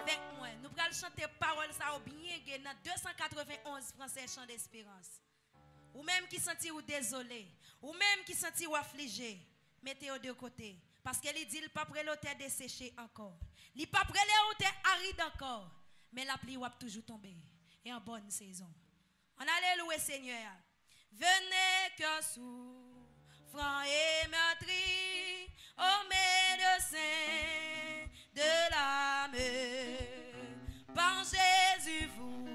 avec moi. Nous allons chanter parole ça au bien dans 291 français chant d'espérance. Ou même qui senti ou désolé, ou même qui senti ou affligé, mettez-le de côté. Parce qu'il dit il pas prêt l'auteur desséché encore. Il pas prêt l'auteur aride encore. Mais la pluie va toujours tomber. Et en bonne saison. On allait louer Seigneur. Venez que souffrant et meurtri, ô médecin de l'âme, par Jésus vous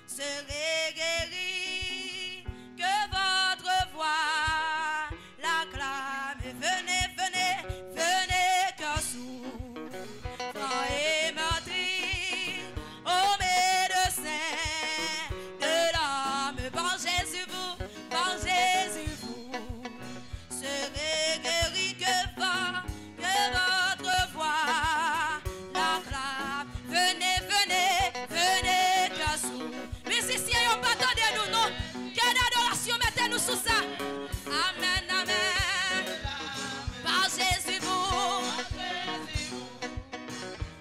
serez guéris, que votre voix l'acclame. Venez, venez, venez que souffrant et meurtri, ô médecin de l'âme, par Jésus vous serez guéris, que votre voix l'acclame. Venez, venez, venez, Kassou. Musiciens, on pas de nous, non? Quelle adoration, mettez-nous sous ça. Amen, amen. Par Jésus vous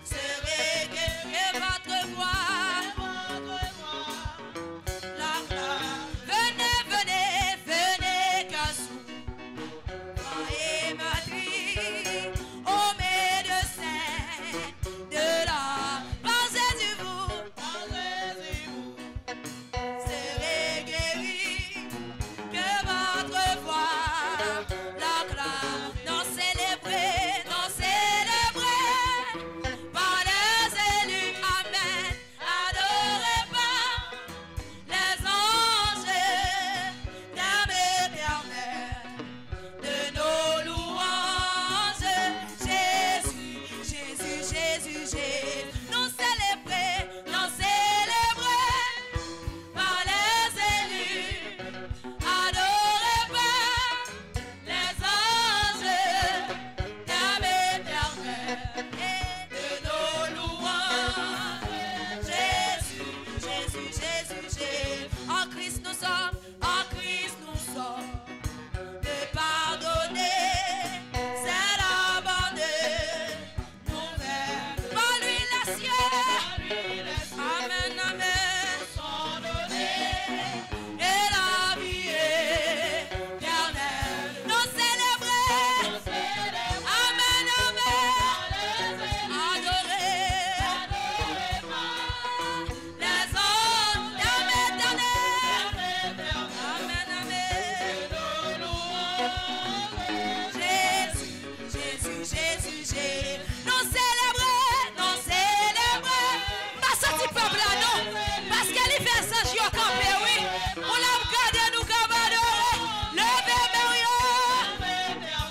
serez guéris, que votre voix l'acclame. Venez, venez, venez, Kassou. Au médecin de l'âme, par Jésus vous serez guéris, que votre voix l'acclame. Non célébrez par les élus, amen. Adorez pas les anges d'âme éternelle de nos louanges. Jésus, Jésus, Jésus, Jésus. Non célébrés par les élus. Adorez pas les anges d'âme éternelle et de nos louanges. Jésus, Jésus, Jésus, Jésus. En Christ nous sommes, de pardonner, c'est la bonne nouvelle. Par lui les cieux, amen, amen, sont donnés, et la vie éternelle. Nous célébrer, amen, amen, adorer, les hommes d'âme éternelle, amen, amen. Jésus, Jésus, Jésus. Nous célébrer, pas ce petit peuple là, non. Parce qu'elle y fait ça, j'y ai campé, oui. On l'a regardé, nous comme adorer. Levez,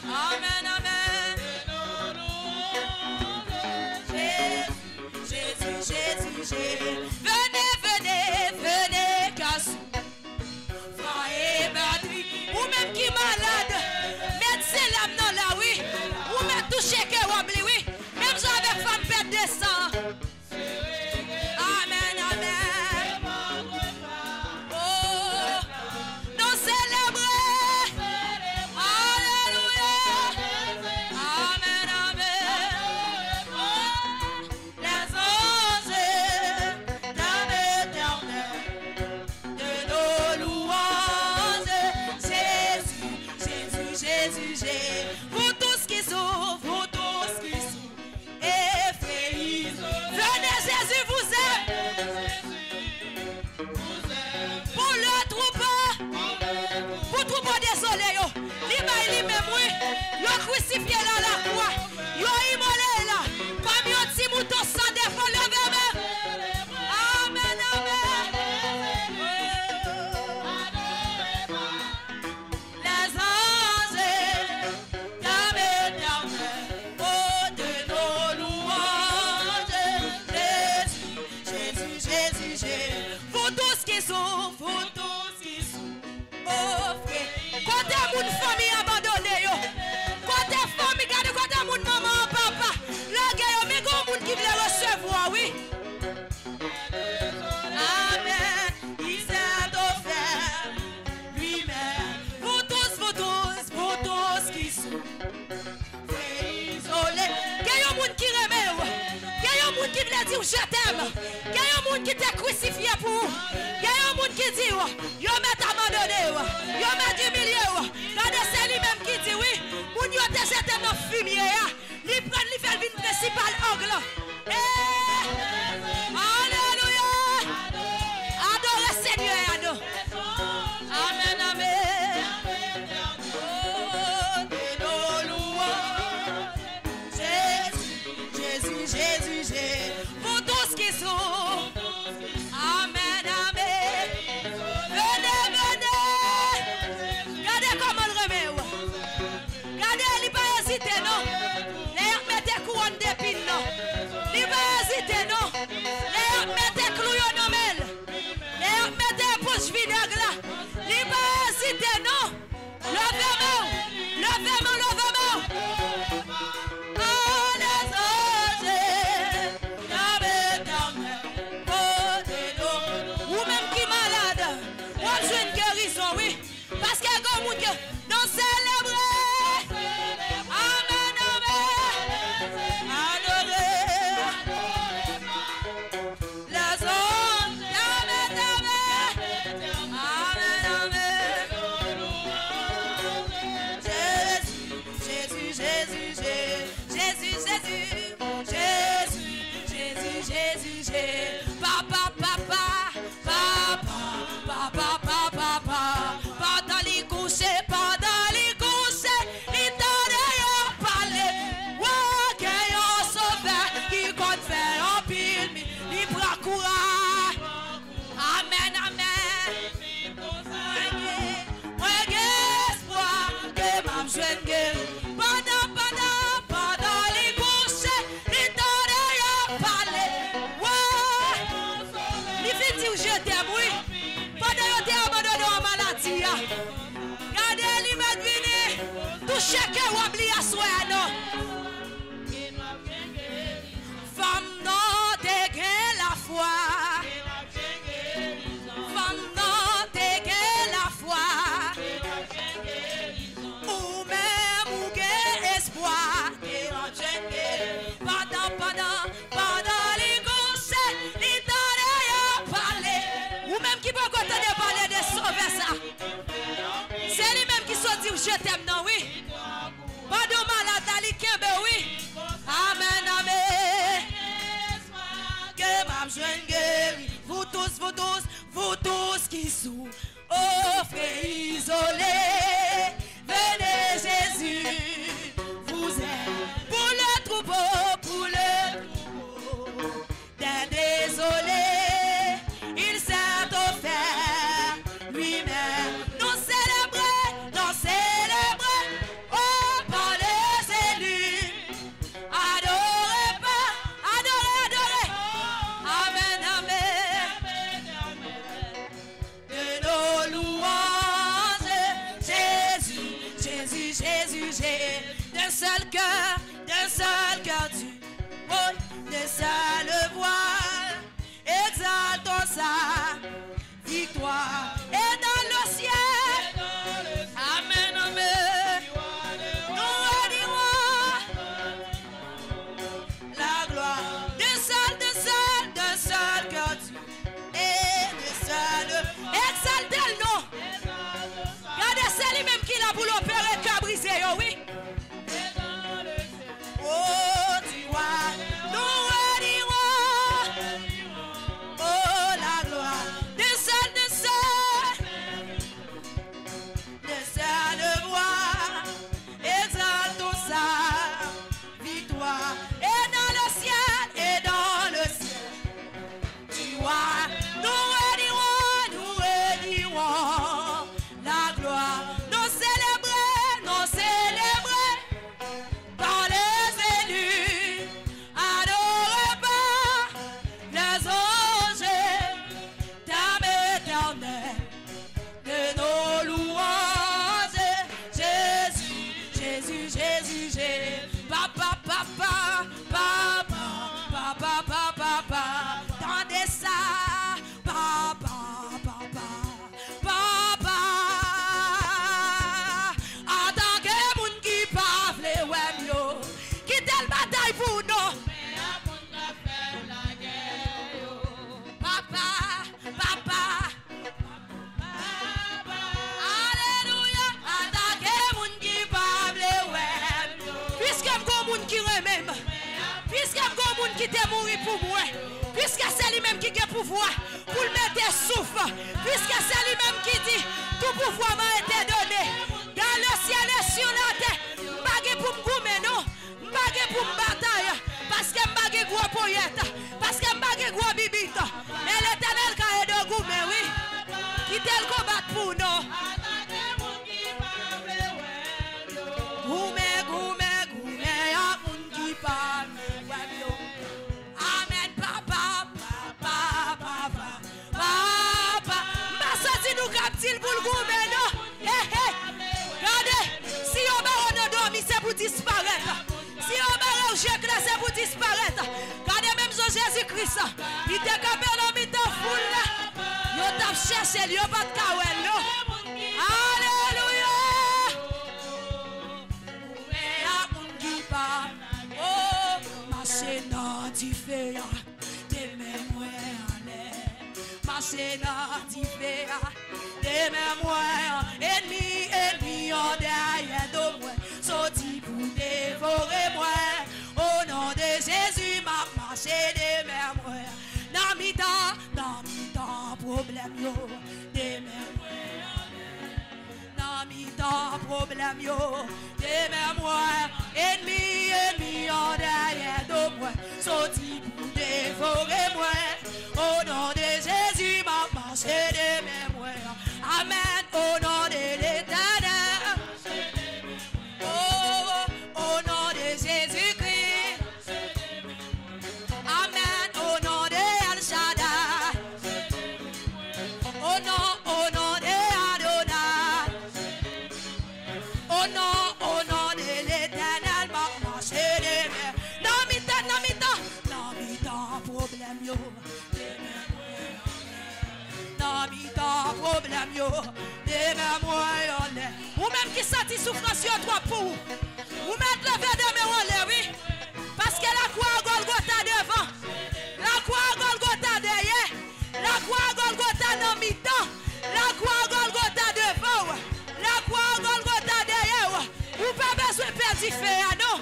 amen, amen. Jésus, Jésus, Jésus. Venez, venez, venez, Kassou. Frère et meurtri, ou même qui malade, mettez l'âme dans la oui, ou même touché que wabli oui, même j'avais femme pète de sang. Amen, amen. Oh, nous célébrer. Alléluia. Amen, amen. Les anges d'âme éternelle de nos louanges. Jésus, Jésus, Jésus, Jésus. Vous tous qui souffrent, effrayés. Venez, Jésus vous aime. Pour le troupeau, désolé, yo. Lui-même, oui. Le crucifié là, la croix. Yo, immolé là. Parmi un petit mouton sans défaut, levez-moi. Amen, amen. Les anges d'âme éternelle, oh de nos louanges. Jésus, Jésus, Jésus. Vous tous qui souffrent, offrez. Côté mon famille abandonnée, yo. Côté famille, regardez côté mon maman, papa. Là, il y a un monde qui veut recevoir, oui. Amen. Il s'est offert lui-même. Vous tous qui souffrent, isolés. Il y a un monde qui remet, il y a un monde qui veut dire dit je t'aime. Il y a un monde qui t'a crucifié pour vous. Il y a un monde qui dit yo m'a abandonné, yo m'a humilié. Regardez c'est lui-même qui dit oui. Moun yo te jeté dans fumier. Li prend li fait le principal angle. Alléluia. Adore Seigneur, adore. Amen, amen. Jésus, Jésus, Jésus. Pour tous qui sont. Amen, amen. Venez, venez. Regardez comment le remet. Regardez, il pas hésiter, non. Les mettez couronne d'épines, non. Il pas hésiter, non. Les mettez clouillon, non, mel. Les mettez pousse vinaigre, là. Il pas hésiter, non. Levez-moi, levez-moi, levez-moi. Parce qu'il y a un monde qui nous célébrer. Amen, amen. Adorer. Les hommes. Amen, amen. Amen, amen. Jésus, Jésus, Jésus, Jésus, Jésus, Jésus, Jésus, Jésus. Papa, papa, papa, papa, papa, papa. Pendant les coucher, il t'a parlé. Ouais, qu'il y a un sauveur qui compte faire un pile, il prend courage. Amen, amen. Moi, espoir que ma jeune gueule. Pendant les coucher, il t'a parlé. Ouais, il fait dire je t'aime, oui. Pendant que tu es abandonné en maladie. Regardez, il m'a deviné. Tout chacun ou oublié à soi, non. Femme, non, t'es la foi. Femme, non, t'es la foi. Ou même, ou espoir. Pendant les couches, il t'en parlé. Ou même qui peut continuer parler de sauver ça. C'est lui-même qui se dit je t'aime, non, oui. Pas de malade, oui. Amen, amen. Que ma jeune gueule, vous tous qui sont offrez isolés. Venez Jésus, vous êtes pour le troupeau, des désolés. Il s'est offert lui-même. Nous célébrer, oh, par les élus. Adorez pas, adorez. Amen, amen. De nos louanges, Jésus, d'un seul cœur du monde, d'un seul voile, exaltons sa victoire. Et dans le ciel, amen, amen. Nous redirions la gloire d'un seul cœur du et d'un seul. Exaltez le nom. Regardez, c'est lui-même qui l'a voulu opérer, cœur brisé, oui. Oh. Puisque mon monde qui remet, puisque mon monde qui t'est mort pour moi, puisque c'est lui-même qui a pouvoir pour le mettre souffle, puisque c'est lui-même qui dit tout pouvoir m'a été donné dans le ciel et sur la terre. Pas pour me goumer, non, pas pour me bataille, parce que je gros poyette, parce que je gros bibite. Mais l'Éternel qui est de goumer, oui, qui t'a le combat pour nous. Amen, papa, papa, papa, papa. Ma nous captil pour le gouvernement. Regardez, si on va dormir, c'est pour disparaître. Si on va rejeter, c'est pour disparaître. Regardez même Jésus-Christ, il était capé dans le temps foule. Il t'a cherché, il n'a pas de kawel. Alléluia. Oh, ma sénat du fait, des mémoires, ma sénat du fait, des mémoires, ennemi, en derrière de moi, sorti pour dévorer moi, au nom de Jésus, ma marché des mémoires, dans problème, yo, des mémoires, dans problème, yo, des mémoires, ennemi en derrière de moi, sorti pour dévorer moi, au nom de Jésus, ma marche des mémoires, amen, au nom de l'Éternel, oh, au nom de Jésus-Christ, amen, au nom de El Shaddai, au nom de Adonai, au nom de l'Éternel, ma marche des mémoires. Problème yo, problème yo, des mémoires ou même qui sentit souffrance sur toi pour ou mettre le verre de mes oui, parce que la croix Golgotha devant, la croix Golgotha derrière, la croix Golgotha dans mi-temps, la croix Golgotha devant, la croix Golgotha derrière, ou pas besoin de perdre fait, non.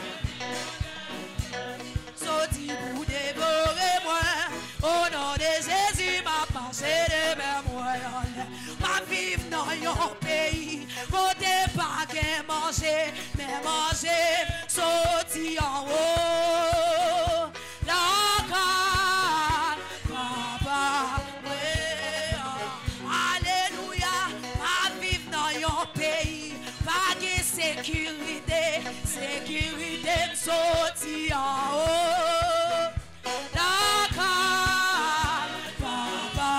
Sorti pour dévorer moi, au nom de Jésus, ma pensée de mémoire. Ma vive dans un pays, côté pas qu'à manger, mais manger, sorti en haut. La calme, papa, alléluia. Ma vive dans un pays, pas de sécurité, sorti en haut. La calme, papa,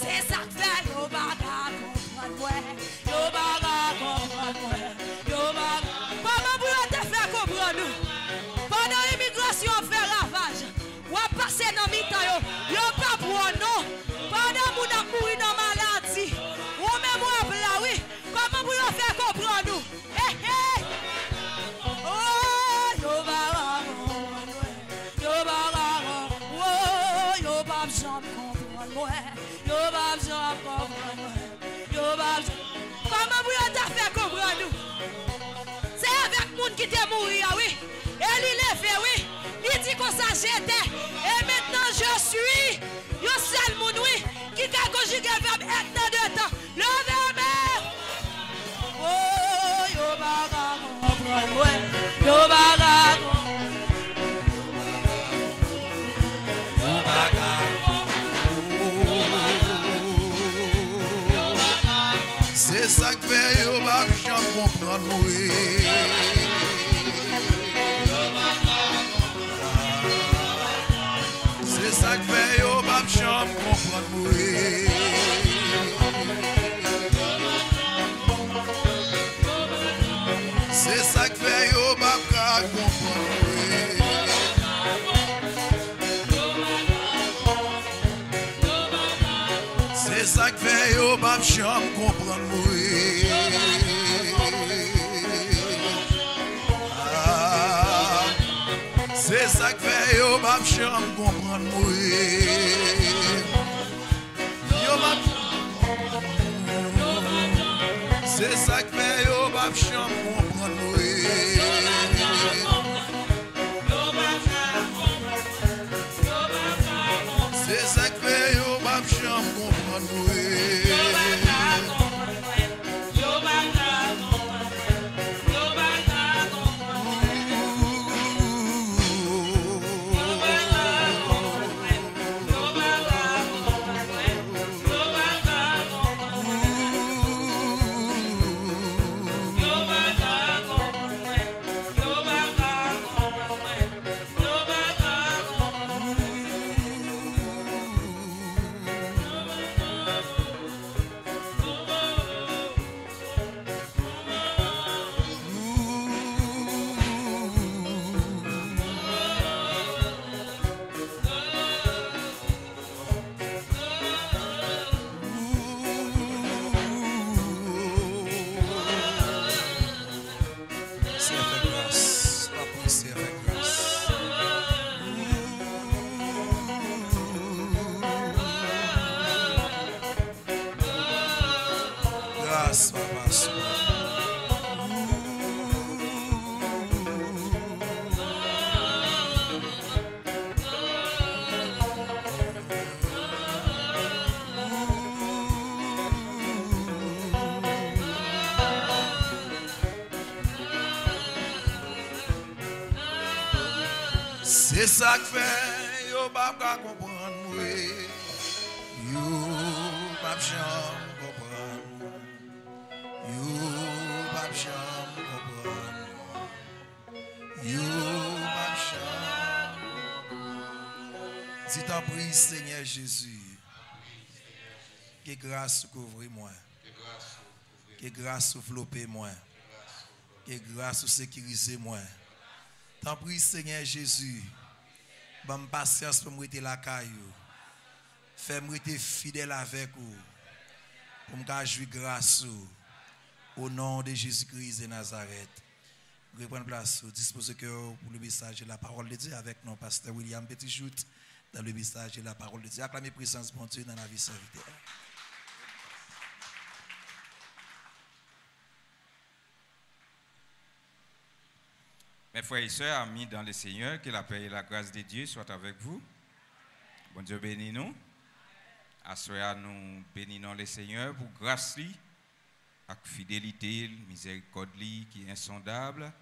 c'est ça que fait yo baga comprendre moi, yo baga comprendre moi, yo baga. Comment vous te faire comprendre nous? Pendant l'immigration fait ravage, ou a passé dans mi-temps yo pas pour non. Pendant moun a mouri dans maladie, ou même ou bla oui. Comment vous faire comprendre nous? Comment vous avez fait comprendre nous? C'est avec monde qui t'est mort, oui. Et il est fait, oui. Il dit qu'on s'achète. Et maintenant je suis. Yo seul monde, oui. Qui a conjugué le verbe être dans deux temps. Le verbe. Oh, yo baga comprendre, ouais. Yo baga. Yo baga. C'est ça que fait yo bak chan comprendre moi. C'est ça que fait yo bak chan comprendre moi. C'est ça que fait yo bak comprendre moi. C'est ça que fait yo bak chan comprendre moi. C'est ça que fait yo bab cham comprendre moi. Yo bab. C'est ça que fait yo pas jamais comprendre. C'est ça que fait yo pas jamais comprendre. Grâce, papa, c'est ça que fait, yo pas comprendre, yo pas jamais comprendre, yo pas jamais comprendre, yo pas jamais. Si t'en prie, Seigneur Jésus, que grâce couvre moi, que grâce envelopper moi, que grâce sécuriser moi. T'en prie, Seigneur Jésus, bonne patience pour me rester la caillou. Fais-moi être fidèle avec vous. Pour me jouir grâce au nom de Jésus-Christ de Nazareth. Reprendre place, disposez cœur pour le message de la parole de Dieu avec nos pasteur William Petitjout dans le message de la parole de Dieu. Acclamez présence bon Dieu dans la vie serviteur. Mes frères et sœurs, amis dans le Seigneur, que la paix et la grâce de Dieu soient avec vous. Bon Dieu bénis nous. À cela, nous bénissons le Seigneur pour grâce, avec fidélité, miséricorde qui est insondable,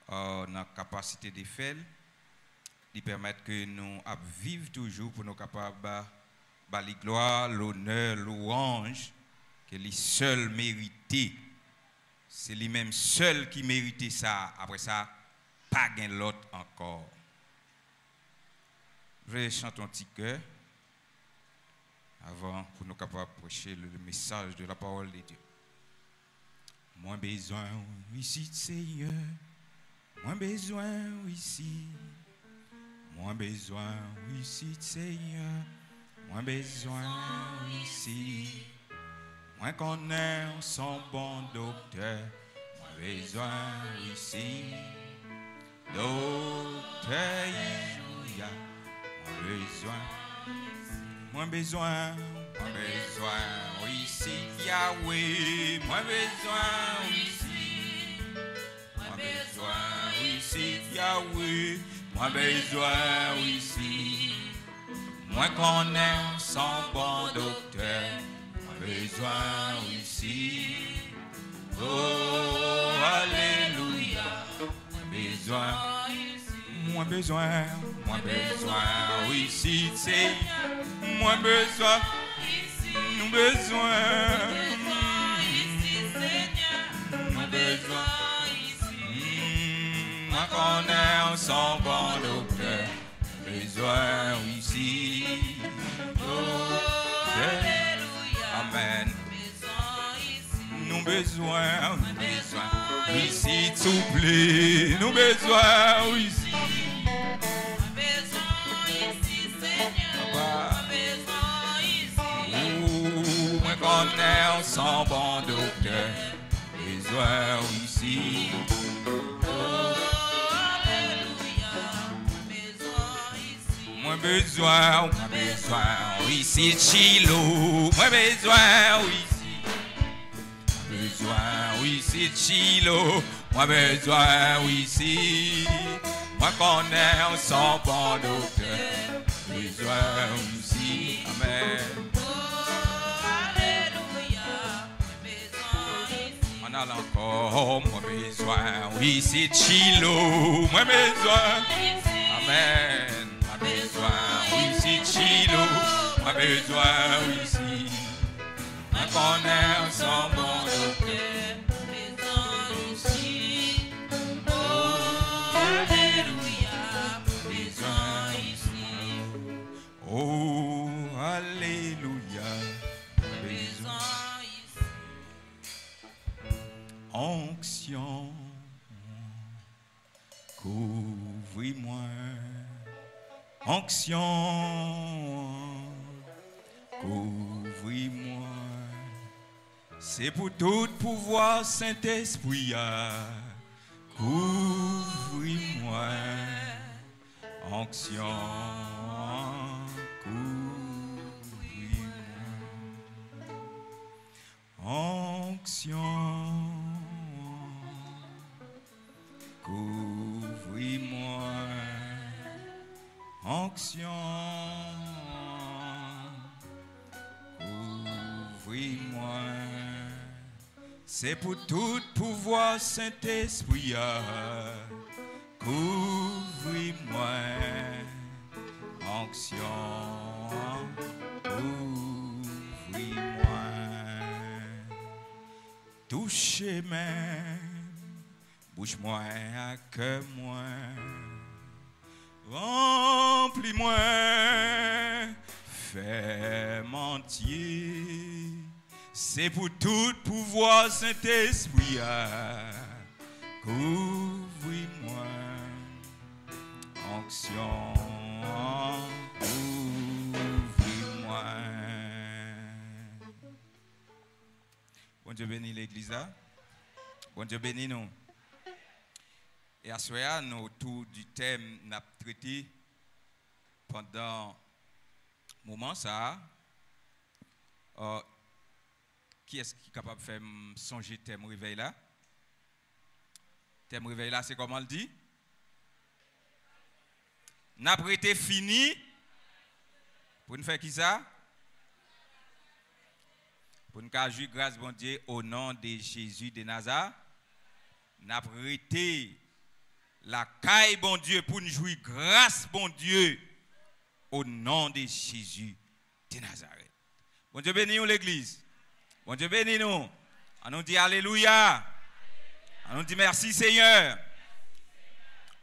notre capacité de faire, qui permet que nous vivons toujours pour nous capables de la gloire, l'honneur, louange, que les seuls mérités. C'est lui-même seul qui méritait ça. Après ça, pas gain l'autre encore. Je vais chanter un petit cœur avant pour nous capables de prêcher le message de la parole de Dieu. Moins besoin ici, Seigneur. Moins besoin ici. Moins besoin ici, Seigneur. Moins besoin ici. Moins qu'on ait son bon docteur. Moins besoin ici. Docteur, Alléluia. Moins besoin ici, Yahweh. Moins besoin ici. Moins besoin ici, Yahweh. Moins besoin ici. Moins qu'on ait son bon docteur. Moins besoin ici. Oh, Alléluia. Moins besoin ici, c'est moins besoin, nous besoin, nous besoin, moi connais son bon docteur, besoin ici, oh, amen. Nous besoin ici, s'il vous plaît, nous besoin ici. Moi connais son bon docteur, besoin ici. Moi besoin ici, Chilo. Moi besoin ici. besoin, oui, c'est Chilo. Moi besoin, oui, si. Moi connais un sans bon docteur. Besoin, oui, si. Amen. On a encore, moi besoin, oui, c'est Chilo. Moi besoin. Amen. Moi besoin, oui, c'est Chilo. Moi besoin, oui, si. Moi connais un sans bon docteur. Oh, alléluia, besoin ici. Onction, couvre-moi. Onction, couvre-moi. C'est pour tout pouvoir, Saint-Esprit, couvre-moi. Onction. Onction, couvre-moi. Onction, couvre-moi. C'est pour tout pouvoir, Saint-Esprit, couvre-moi. Onction, couvre-moi. Touchez-moi, bouge-moi, accueille-moi, remplis-moi, fais-moi entier. C'est pour tout pouvoir, Saint-Esprit, couvre-moi, onction, couvre-moi. Bon Dieu bénit l'église là. Bon Dieu bénit nous. Et à ce moment, nous autour du thème n'a traité pendant moment ça. Qui est-ce qui est capable de faire songer thème réveil là? Thème réveil là, c'est comment on le dit? N'a prêté fini. Pour nous faire qui ça? Pour nous jouir grâce bon Dieu au nom de Jésus de Nazareth. N'a prêté la caille bon Dieu pour nous jouir grâce bon Dieu au nom de Jésus de Nazareth. Bon Dieu bénis nous l'église. Bon Dieu bénis nous. On nous dit alléluia. On nous dit merci Seigneur.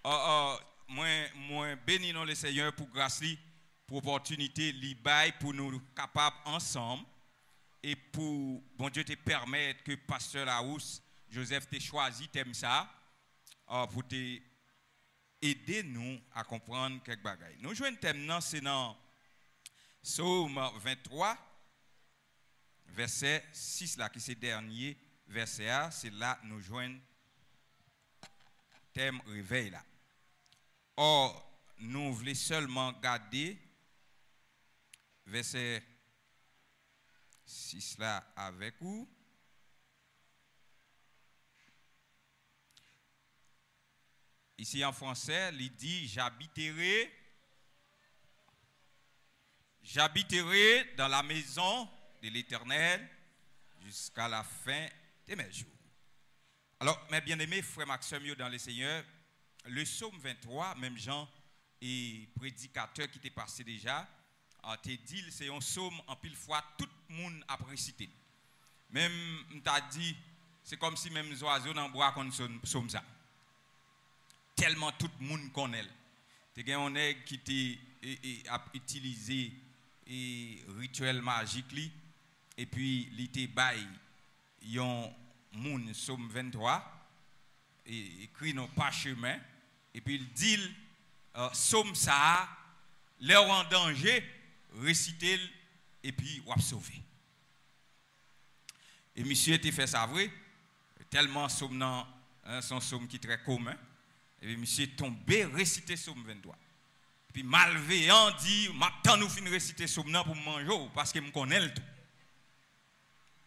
Moi bénis nous le Seigneur pour grâce pour opportunité libaye pour nous capables ensemble et pour bon Dieu te permettre que pasteur Larousse Joseph t'ait choisi thème ça pour te aider nous à comprendre quelques bagailles. Nous jouons un thème c'est dans Psaume 23 verset 6 là qui c'est dernier verset A, c'est là nous jouons thème réveil là. Or nous voulons seulement garder verset 6 là avec vous. Ici en français, il dit j'habiterai dans la maison de l'Éternel jusqu'à la fin de mes jours. Alors, mes bien-aimés frères Maxime dans le Seigneur, le psaume 23, même Jean et prédicateur qui était passé déjà, te dit c'est un psaume en pile fois tout le monde a récité. Même t'a dit c'est comme si même les oiseaux dans le bois connaissent psaume ça. Tellement tout le monde connaît. Tu as un nègre qui a utilisé rituel magique et puis il te bail yon moun psaume 23 et écrit dans parchemin et puis il dit psaume ça leur en danger réciter et puis ou sauver. Et monsieur était fait ça vrai tellement psaume son psaume qui est très commun et puis monsieur tombé réciter psaume 23. Puis malveillant dit maintenant nous fin réciter psaume pour manger parce que me connaît le tout.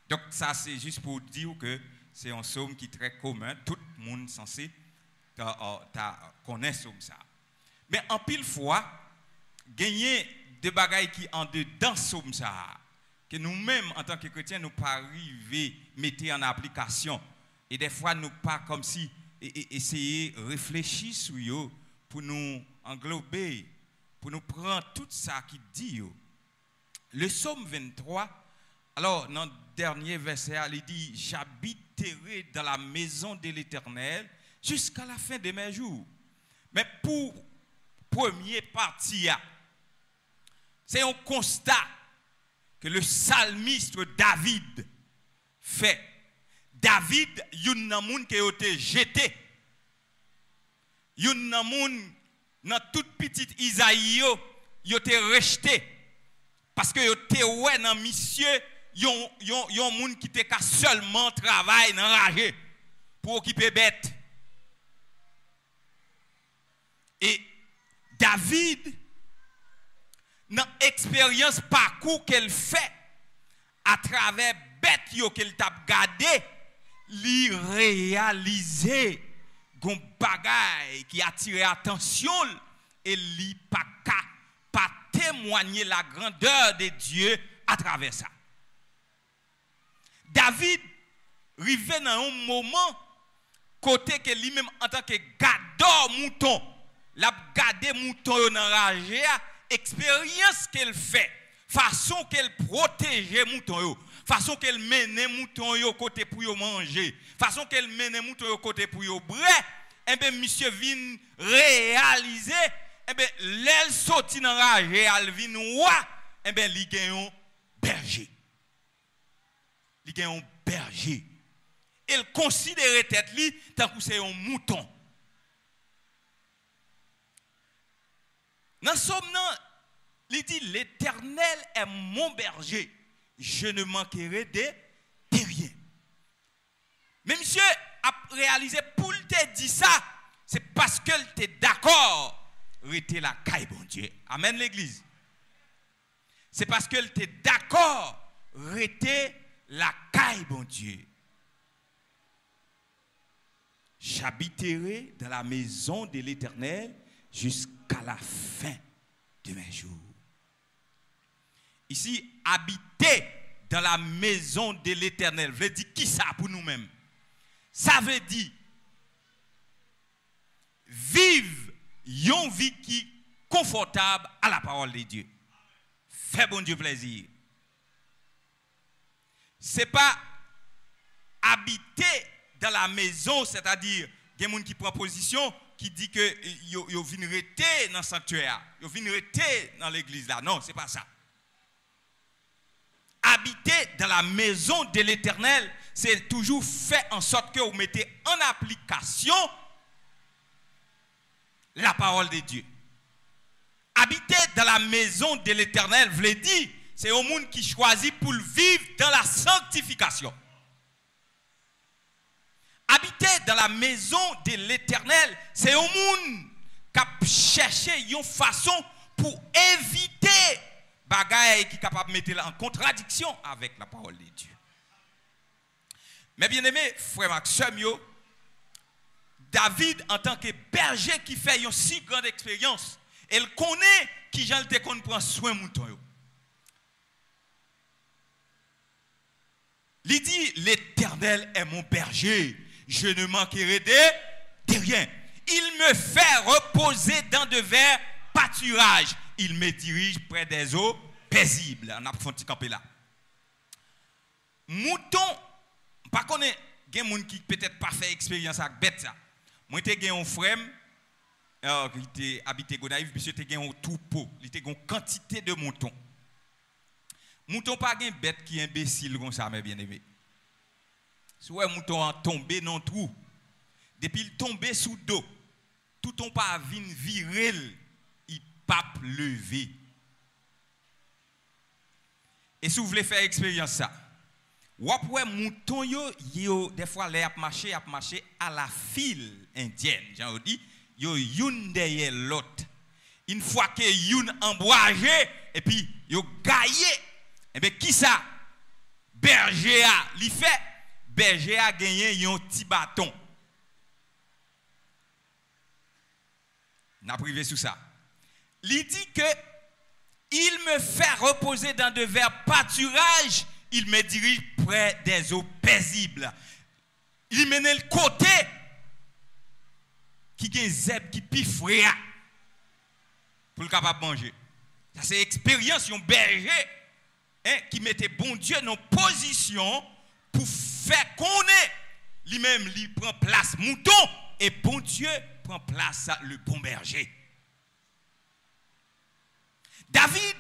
Donc ça c'est juste pour dire que c'est un psaume qui est très commun, tout le monde censé connaître ce psaume ça. Mais en pile fois, gagner des bagailles qui en dedans ce psaume ça, que nous-mêmes en tant que chrétiens nous pas arriver mettre en application et des fois nous pas comme si essayer réfléchir sur yo pour nous englober, pour nous prendre tout ça qui dit yo. Le psaume 23, alors dans le dernier verset, il dit j'habiterai dans la maison de l'Éternel jusqu'à la fin de mes jours. Mais pour première partie, c'est un constat que le psalmiste David fait. David, yon nan moun qui a été jeté. Yon nan moun dans toute petite Isaïe, yo été rejeté. Parce que yo te ouais dans monsieur, yon moun qui te ka seulement travail dans rage pour occuper bête. Et David, dans l'expérience parcours qu'elle fait à travers bête yo qu'elle t'a gardé, li réaliser gon bagay qui attire attention et li pas témoigner la grandeur de Dieu à travers ça. David rivé dans un moment côté que lui-même en tant que gardeur mouton, l'a gardé mouton dans rage, expérience qu'elle fait, façon qu'elle protège mouton yo, façon qu'elle mène mouton yo côté pour yo manger, façon qu'elle mène mouton yo côté pour yo bré, et ben monsieur vient réaliser, et ben l'elle sorti dans rage, elle vient wa, et ben li gen un berger. Li gen un berger. Elle considère tête li tant que c'est un mouton. Dans somme il dit l'Éternel est mon berger, je ne manquerai de rien. Mais monsieur a réalisé pour te dire ça, c'est parce qu'elle était d'accord rester la caille bon Dieu. Amen l'église. C'est parce qu'elle était d'accord rester la caille bon Dieu. J'habiterai dans la maison de l'Éternel jusqu'à la fin de mes jours. Ici, habiter dans la maison de l'Éternel veut dire qui ça pour nous-mêmes? Ça veut dire vivre une vie qui est confortable à la parole de Dieu. Fais bon Dieu plaisir. Ce n'est pas habiter dans la maison, c'est-à-dire il y a des gens qui prennent position qui dit que yo viennent rester dans le sanctuaire, yo viennent rester dans l'église là. Non, ce n'est pas ça. Habiter dans la maison de l'Éternel, c'est toujours fait en sorte que vous mettez en application la parole de Dieu. Habiter dans la maison de l'Éternel veut dire c'est un monde qui choisit pour vivre dans la sanctification. Habiter dans la maison de l'Éternel, c'est un monde qui a cherché une façon pour éviter bagaille qui est capable de mettre en contradiction avec la parole de Dieu. Mais bien aimé, frère Maxime, David en tant que berger qui fait une si grande expérience, elle connaît qui j'en te qu'on prend soin de mouton. Il dit l'Éternel est mon berger, je ne manquerai de rien. Il me fait reposer dans de verts pâturages. Il me dirige près des eaux paisibles. On a fait camper là. Mouton, pas connaît, il y a des gens qui peut-être pas fait expérience avec bête ça. Moi j'ai un frère qui était habité Gonaïve, monsieur était un troupeau, il était une quantité de moutons. Mouton pas une bête qui est imbécile comme ça, mes bien-aimés. Si un mouton a tombé dans le trou, depuis il tombé sous dos, tout ton pas vin viril, il pas levé. Et si vous voulez faire expérience ça, ou après mouton yo des fois les a marché à la file indienne, j'en dis, yo youn derrière l'autre. Une fois que youn embragé et puis yo gaillé, et bien qui ça? Berger a li fait berger a gagné un petit bâton. N'a privé sous ça. Il dit que il me fait reposer dans de verts pâturages, il me dirige près des eaux paisibles. Il mène le côté qui a des zèbres qui pifrent pour le capable manger. Ça c'est expérience un berger qui mettait bon Dieu dans position pour faire connaître lui-même il prend place mouton et bon Dieu prend place le bon berger. David,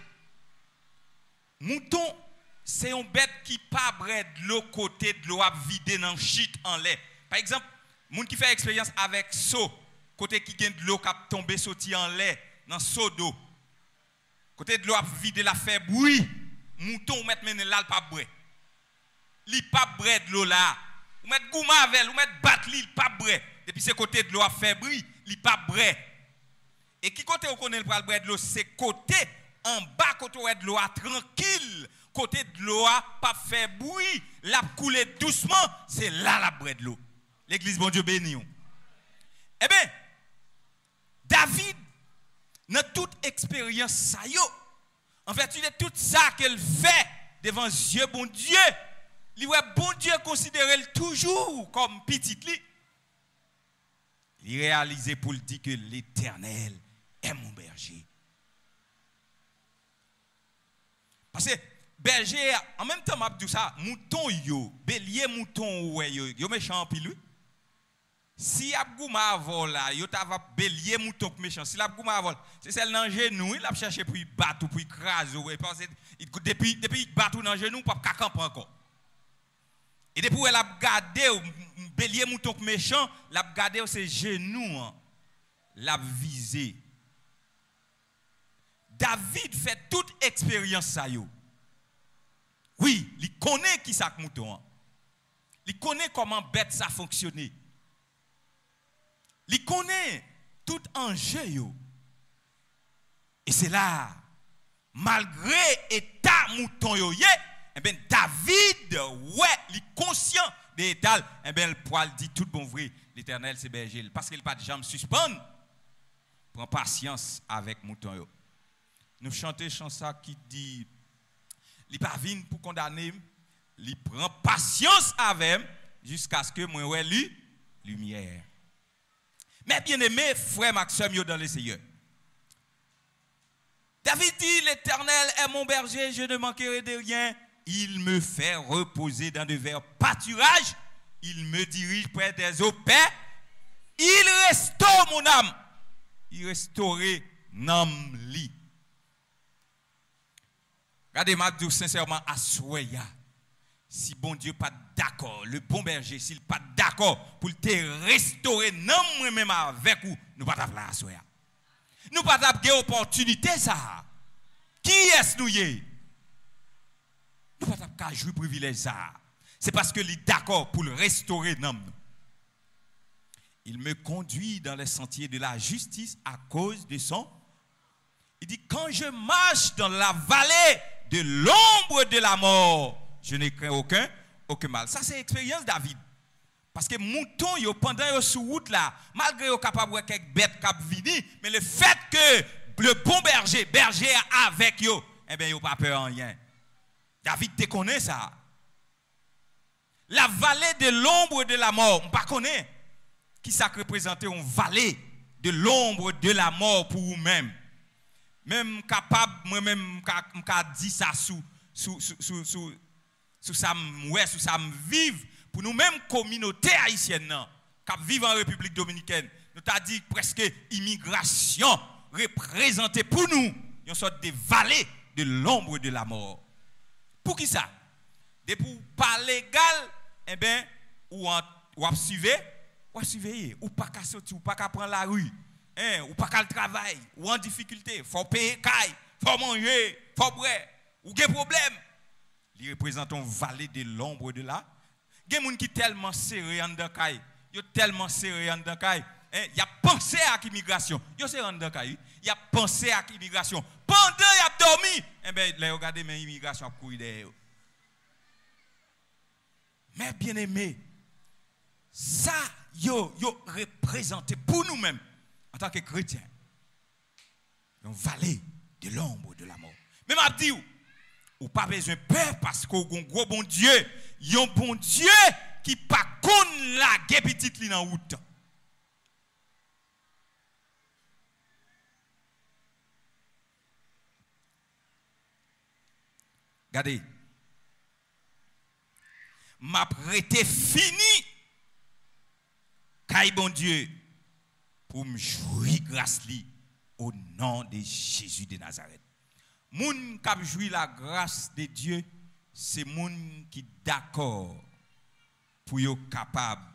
mouton, c'est une bête qui pas brède de l'eau côté de l'eau à vider dans chute en lait. Par exemple, moun qui fait expérience avec seau, côté qui gagne de l'eau qui a tombé sorti en lait dans seau d'eau. Côté de l'eau à vider la fait bruit, mouton met mener là pas brè. Li pas brè de l'eau là. Ou met gouma avec, ou met bat li pas brè. Depuis ce côté de l'eau a fait bruit, li pas brè. Et qui côté on connaît le pral brè de l'eau, c'est côté en bas côté de l'eau tranquille, côté de l'eau pas fait bruit, la couler doucement, c'est là la brè de l'eau. L'église bon Dieu béni. Eh bien, David dans toute expérience ça yo, en vertu de tout ça qu'elle fait devant Dieu bon Dieu, li ouais bon Dieu considère toujours comme petit li. Il réalise pour le dire que l'Éternel est mon berger. Parce que berger, en même temps, m'a dit ça, mouton yo, bélier mouton ouais yo méchant pile lui. Si a gouma vol là, yo ta va bélier mouton méchant. Si la gouma vol, c'est celle dans genou, il a cherché pour battre pour écraser et parce depuis il battre dans genou pas camper encore. Et depuis elle a gardé bélier mouton méchant, l'a gardé ses genoux, l'a visé. David fait toute expérience ça yo. Oui, il connaît qui ça mouton. Il connaît comment bête ça fonctionne. Il connaît tout enjeu yo. Et c'est là malgré état mouton yo eh bien David ouais, il est conscient de l'état, eh bien le poil dit tout bon vrai, l'Éternel c'est berger parce qu'il pas de jambes suspendre. Prends patience avec mouton yo. Nous chantons chanson qui dit il pas vinn pour condamner, il prend patience avec jusqu'à ce que moi ouais lui lumière. Mais bien aimé frère Maxime yo dans le Seigneur. David dit l'Éternel est mon berger, je ne manquerai de rien. Il me fait reposer dans de verts pâturages, il me dirige près des eaux paix. Il restaure mon âme. Il restaure l'âme li. Regardez, m'a dit sincèrement à Soya. Si bon Dieu pas d'accord, le bon berger, s'il pas d'accord pour te restaurer, non moi-même avec vous, nous pas t'appeler à Soya. Nous pas t'appeler opportunité ça. Qui est-ce nous y? Nous pas t'appeler jouer privilège ça. C'est parce que il est d'accord pour le restaurer non. Il me conduit dans les sentiers de la justice à cause de son. Il dit quand je marche dans la vallée de l'ombre de la mort, je ne crains aucun mal. Ça c'est l'expérience David. Parce que mouton yo pendant yo sur route là, malgré yo capable de quelques bêtes cap vini, mais le fait que le bon berger avec yo, eh bien yo pas peur en rien. David te connaît ça. La vallée de l'ombre de la mort, on pas connaît qui ça représente une vallée de l'ombre de la mort pour vous-même. Même capable moi-même m'a dit ça sous ça vivre pour nous-mêmes communauté haïtienne qui vivent en République dominicaine. Nous t'a dit presque immigration représentée pour nous une sorte de vallée de l'ombre de la mort. Pour qui ça? De pour pas légal, eh bien, ou surveiller, ou pas qu'à sortir, ou pas qu'à prendre la rue, ou pas qu'à le travail, ou en difficulté, faut payer caille, faut manger, faut boire, ou des problèmes. Il représente une vallée de l'ombre de la. Il y a des gens qui sont tellement serrés en caille, ils sont tellement serrés en caille. Il a pensé à l'immigration. Il a pensé à l'immigration. Pendant qu'il a dormi, eh bien, regardez, mais l'immigration a couru derrière. Mais bien aimé, ça, yo représenté pour nous-mêmes, en tant que chrétiens, une vallée de l'ombre de la mort. Mais m'a dit, ou pas besoin de peur parce qu'on a un gros bon Dieu, un bon Dieu qui pas connaît la guerre petite li dans route. Regardez, m'a prêté fini, caille bon Dieu, pour me jouir grâce li au nom de Jésus de Nazareth. Moun qui jouit la grâce de Dieu, c'est moun qui d'accord pour être capable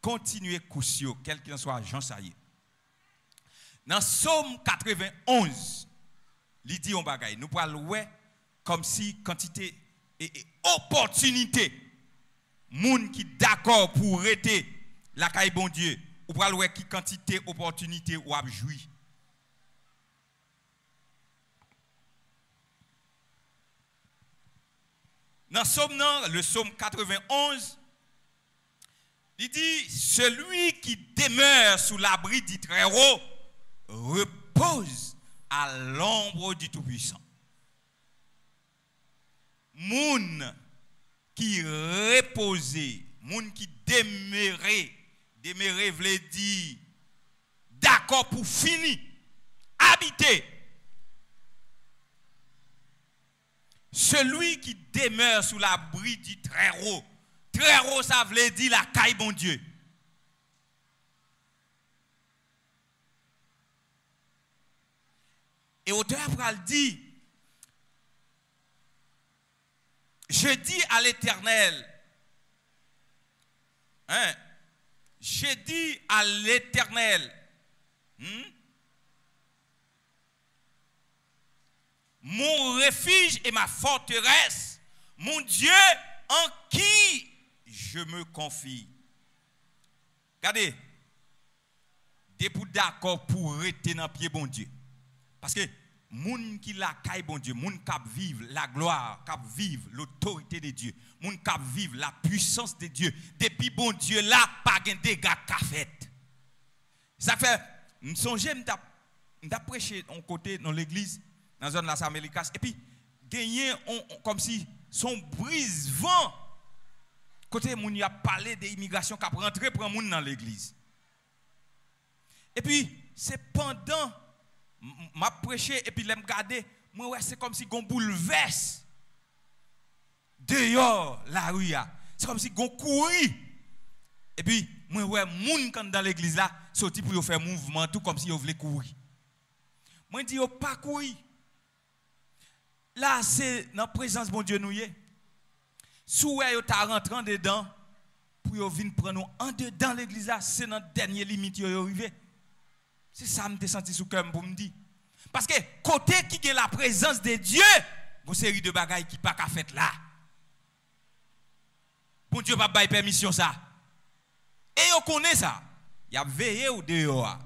continuer coursio, quel qu'il soit Jean Saillé. Dans Somme 91, il dit on bagaille, nous parlons comme si quantité et opportunité, moun qui d'accord pour arrêter la caille bon Dieu, ou parlons qui quantité opportunité ou a joui. Dans le Somme 91, il dit, celui qui demeure sous l'abri du Très-Haut repose à l'ombre du Tout-Puissant. Moun qui reposait, moun qui demeurait veut dire d'accord pour finir, habiter. Celui qui demeure sous l'abri du Très-Haut. Très-Haut, ça veut dire la caille bon Dieu. Et auteur après dit, je dis à l'Éternel, je dis à l'Éternel, mon refuge et ma forteresse, mon Dieu en qui je me confie. Regardez, depuis d'accord pour rester dans pied bon Dieu. Parce que moun qui la caille bon Dieu, moun qui vivre la gloire, qui vivre l'autorité de Dieu, moun qui vivre la puissance de Dieu, depuis bon Dieu là, pas de dégâts qu'a fait. Ça fait, me songe, m'ta prêché en côté dans l'église, dans la zone de la Samélicas, et puis gagner comme si son brise-vent, côté moun y a parlé de l'immigration qui a rentré pour moun dans l'église. Et puis, c'est pendant m'a prêché et puis l'aime garder, moi ouais, c'est comme si gon bouleverse dehors la rue. C'est comme si gon courir. Et puis moi ouais, moun quand dans l'église là, sorti pour faire mouvement tout comme si yo voulait courir. Moi dis yo pas courir. Là c'est dans présence bon Dieu nous y est. Sou yo ta rentrant dedans pour yo venir prendre nous en dedans l'église là, c'est dans dernière limite yo arrivé. C'est ça me senti sous cœur pour me dire. Parce que côté qui est la présence de Dieu, une série de bagailles qui pas qu'à faire là. Bon Dieu pas bailler permission ça. Et on connaît ça. Il y a veillé ou dehors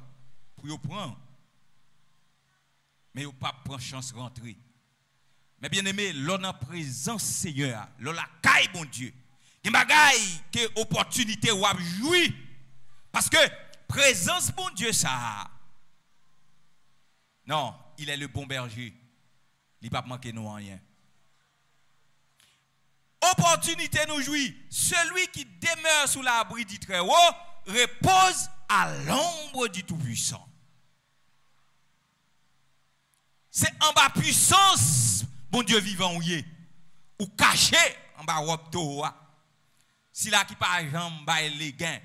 pour yo prendre. Mais yo pas prendre chance rentrer. Mais bien aimé, l'on en présence Seigneur, l'on la caille bon Dieu. Des bagailles que opportunité ou a joui. Parce que présence bon Dieu ça. Non, il est le bon berger. Il ne va pas manquer nous en rien. Opportunité nous jouit. Celui qui demeure sous l'abri du Très-Haut repose à l'ombre du Tout-Puissant. C'est en bas puissance, bon Dieu vivant ou caché en bas robe toa. Si là qui par exemple ba les gains,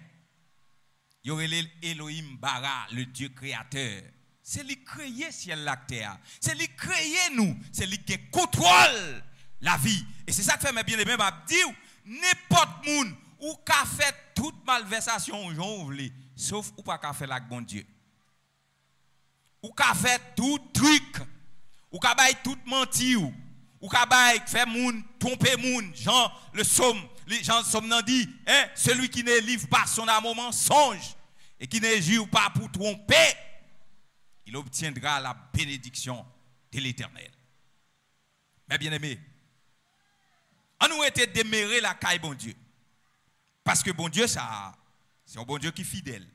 il y aurait Elohim bara, le Dieu créateur. C'est lui créer ciel la terre. C'est lui créer nous. C'est lui qui contrôle la vie. Et c'est ça que fait mes bien-aimés m'a dit n'importe monde ou qu'a fait toute malversation j'en voulez sauf ou pas qu'a fait la bon Dieu. Ou qu'a fait tout truc. Ou qu'a bail tout menti ou qu'a bail fait monde tromper monde. Jean le somme nan dit celui qui ne livre pas son âme au mensonge et qui ne jure pas pour tromper, il obtiendra la bénédiction de l'Éternel. Mais bien aimé, On nous était déméré la caille bon Dieu. Parce que bon Dieu, ça, c'est un bon Dieu qui est fidèle.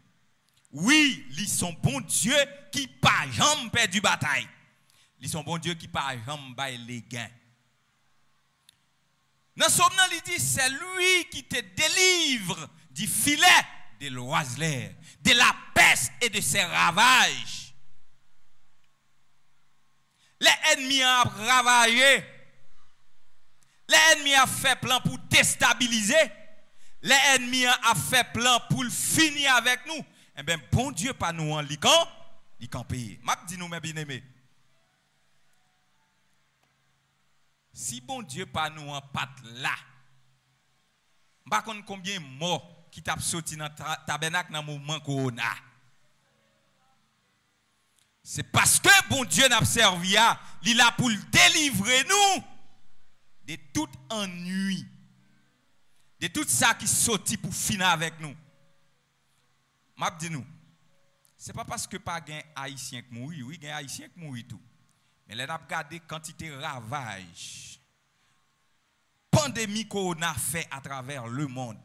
Oui, ils sont bon Dieu qui pas jamais perdu bataille. Ils sont bon Dieu qui pas jamais bail les gains. Dans ce moment, il dit, c'est lui qui te délivre du filet de l'oiseleur, de la peste et de ses ravages. Les ennemis ont ravagé. Les ennemis ont fait plan pour déstabiliser. Les ennemis ont fait plan pour finir avec nous. Eh bien, bon Dieu, pas nous en lican, il can payer. M'a dit nous, mes bien-aimés. Si bon Dieu pas nous en patte là, je ne sais pas combien de morts qui t'a sorti dans le tabernacle dans le moment corona. C'est parce que bon Dieu n'a servi, il a pour délivrer nous de tout ennui, de tout ça qui sorti pour finir avec nous. M'a dit nous, c'est pas parce que pas gain haïtien qui mourir, oui, gain haïtien qui mourir tout. Mais là, on a regardé quantité ravage, pandémie qu'on a fait à travers le monde.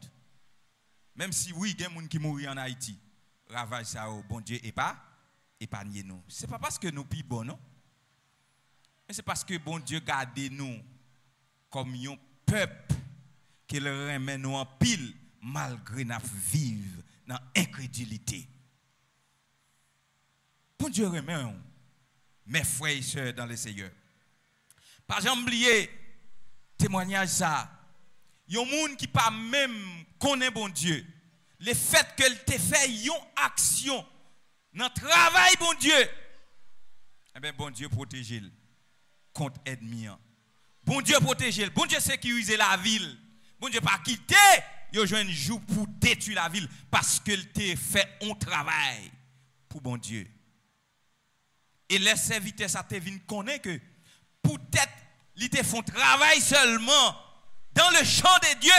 Même si oui, il y a des gens qui mourent en Haïti, ravage ça, bon Dieu, et pas épargner nous. Ce n'est pas parce que nous sommes bons, non? Mais c'est parce que bon Dieu garde nous comme un peuple qu'il remet nous en pile malgré nous vivre dans l'incrédulité. Bon Dieu remet nous. Mes frères et sœurs dans le Seigneur. Pas jamais oublier témoignage ça. Il y a des gens qui pas même connaît bon Dieu. Le fait qu'elle te fait une action dans le travail bon Dieu. Eh bien bon Dieu protège-le contre l'ennemi. Bon Dieu protège-le. Bon Dieu sécurise la ville. Bon Dieu pas quitter. Il y a un jour pour détruire la ville parce qu'elle te fait un travail pour bon Dieu. Et les serviteurs, ça te vient connaître que peut-être ils te font travail seulement dans le champ de Dieu.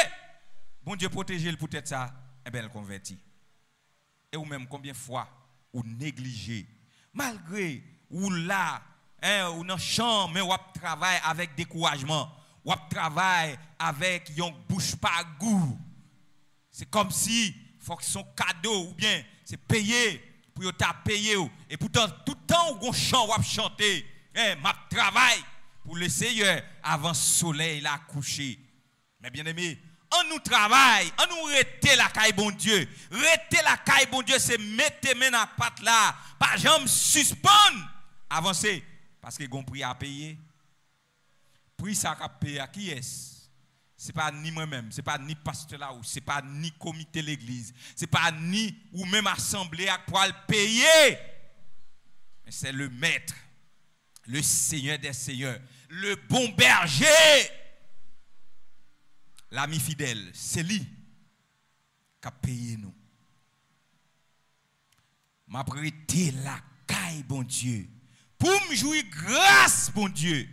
Bon Dieu protège le peut-être ça, et bien elle convertit. Et ou même combien de fois ou négligé, malgré ou là, ou dans le champ, mais ou travaille avec découragement, ou travaille avec une bouche pas goût. C'est comme si faut que son cadeau ou bien c'est payé. Pour t'a payé et pourtant tout le temps où on chante ou chanter m'a travail pour le Seigneur avant le soleil la coucher. Mais bien aimé, on nous travaille, on nous rete la caille bon Dieu. Rete la caille bon Dieu, c'est mettre main dans la patte là, pas jamais suspendre, avancer parce que gon prix à payer. Prix ça qu'a payer à qui est-ce? C'est pas ni moi-même, c'est pas ni pasteur là ou c'est pas ni comité l'église, c'est pas ni ou même assemblée à quoi le payer. Mais c'est le maître, le Seigneur des seigneurs, le bon berger, l'ami fidèle, c'est lui qui a payé nous. M'a prêté la caille bon Dieu pour me jouir grâce bon Dieu.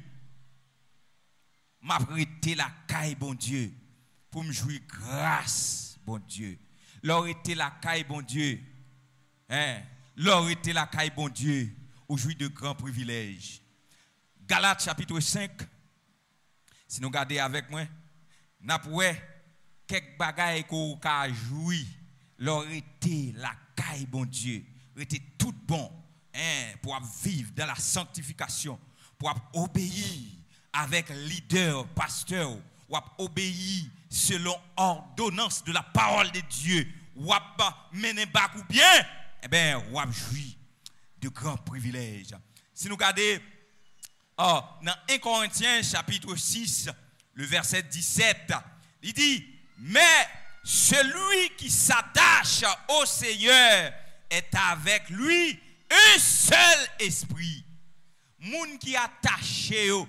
M'a prêté la caille, bon Dieu, pour me jouir grâce, bon Dieu. Leur était la caille, bon Dieu. Leur était la caille, bon Dieu, ou jouir de grands privilèges. Galates chapitre 5, si nous regardez avec moi, n'a pas quelques bagailles qu'on a joui. Leur était la caille, bon Dieu. Était tout bon, pour vivre dans la sanctification, pour obéir. Avec leader, pasteur, ou obéir selon ordonnance de la parole de Dieu, ou mener bac ou bien, eh bien, ou jouir de grands privilèges. Si nous regardons dans 1 Corinthiens chapitre 6, le verset 17, il dit, mais celui qui s'attache au Seigneur est avec lui un seul esprit. Moun qui attaché au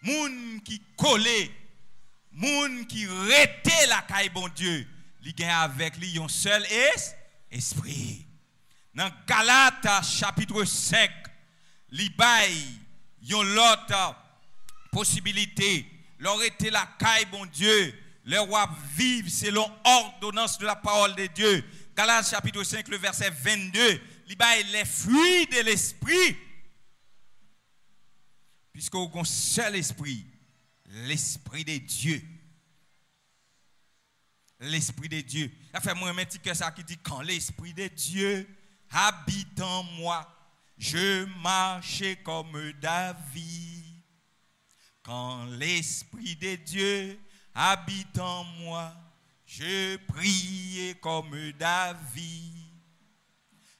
moun qui collé, moun qui rete la caille bon Dieu, li gen avec lui un seul esprit. Dans Galates chapitre 5, li bay yon l'autre possibilité, leur rete la caille bon Dieu, leur wap vivre selon ordonnance de la parole de Dieu. Galates chapitre 5, le verset 22, li bay les fruits de l'esprit. Puisqu'au seul esprit, l'Esprit de Dieu. L'Esprit de Dieu. Ça fait moi un petit que ça qui dit quand l'Esprit de Dieu habite en moi, je marche comme David. Quand l'Esprit de Dieu habite en moi, je prie comme David.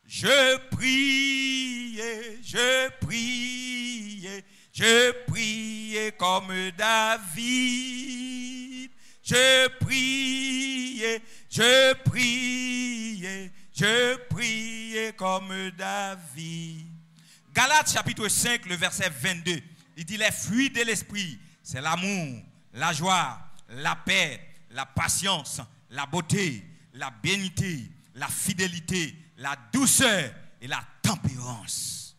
Je prie comme David. Je prie comme David. Galates chapitre 5, le verset 22. Il dit les fruits de l'esprit, c'est l'amour, la joie, la paix, la patience, la beauté, la bénité, la fidélité, la douceur et la tempérance.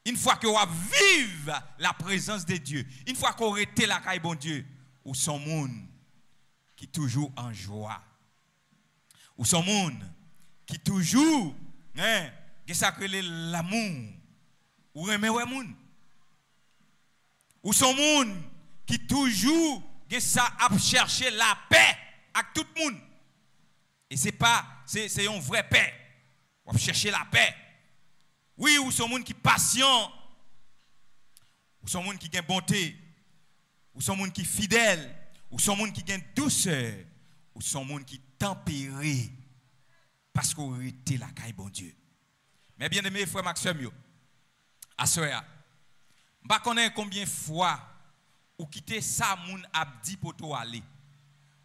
Une fois qu'on va vivre la présence de Dieu, une fois qu'on été la caille bon Dieu, ou son monde qui toujours en joie, ou son monde qui toujours qui sacré l'amour, ou remet ouais monde, ou son monde qui toujours qui ça a chercher la paix avec tout le monde. Et c'est une vraie paix. On va chercher la paix. Oui, ou son monde qui est patient, ou son monde qui a bonté, ou son monde qui est fidèle, ou son monde qui a douceur, ou son monde qui est tempéré, parce qu'on était la caille bon Dieu. Mais bien aimé frère Maxime, à ce moment, je ne connais combien de fois ou quitter ça moun abdi pour toi aller.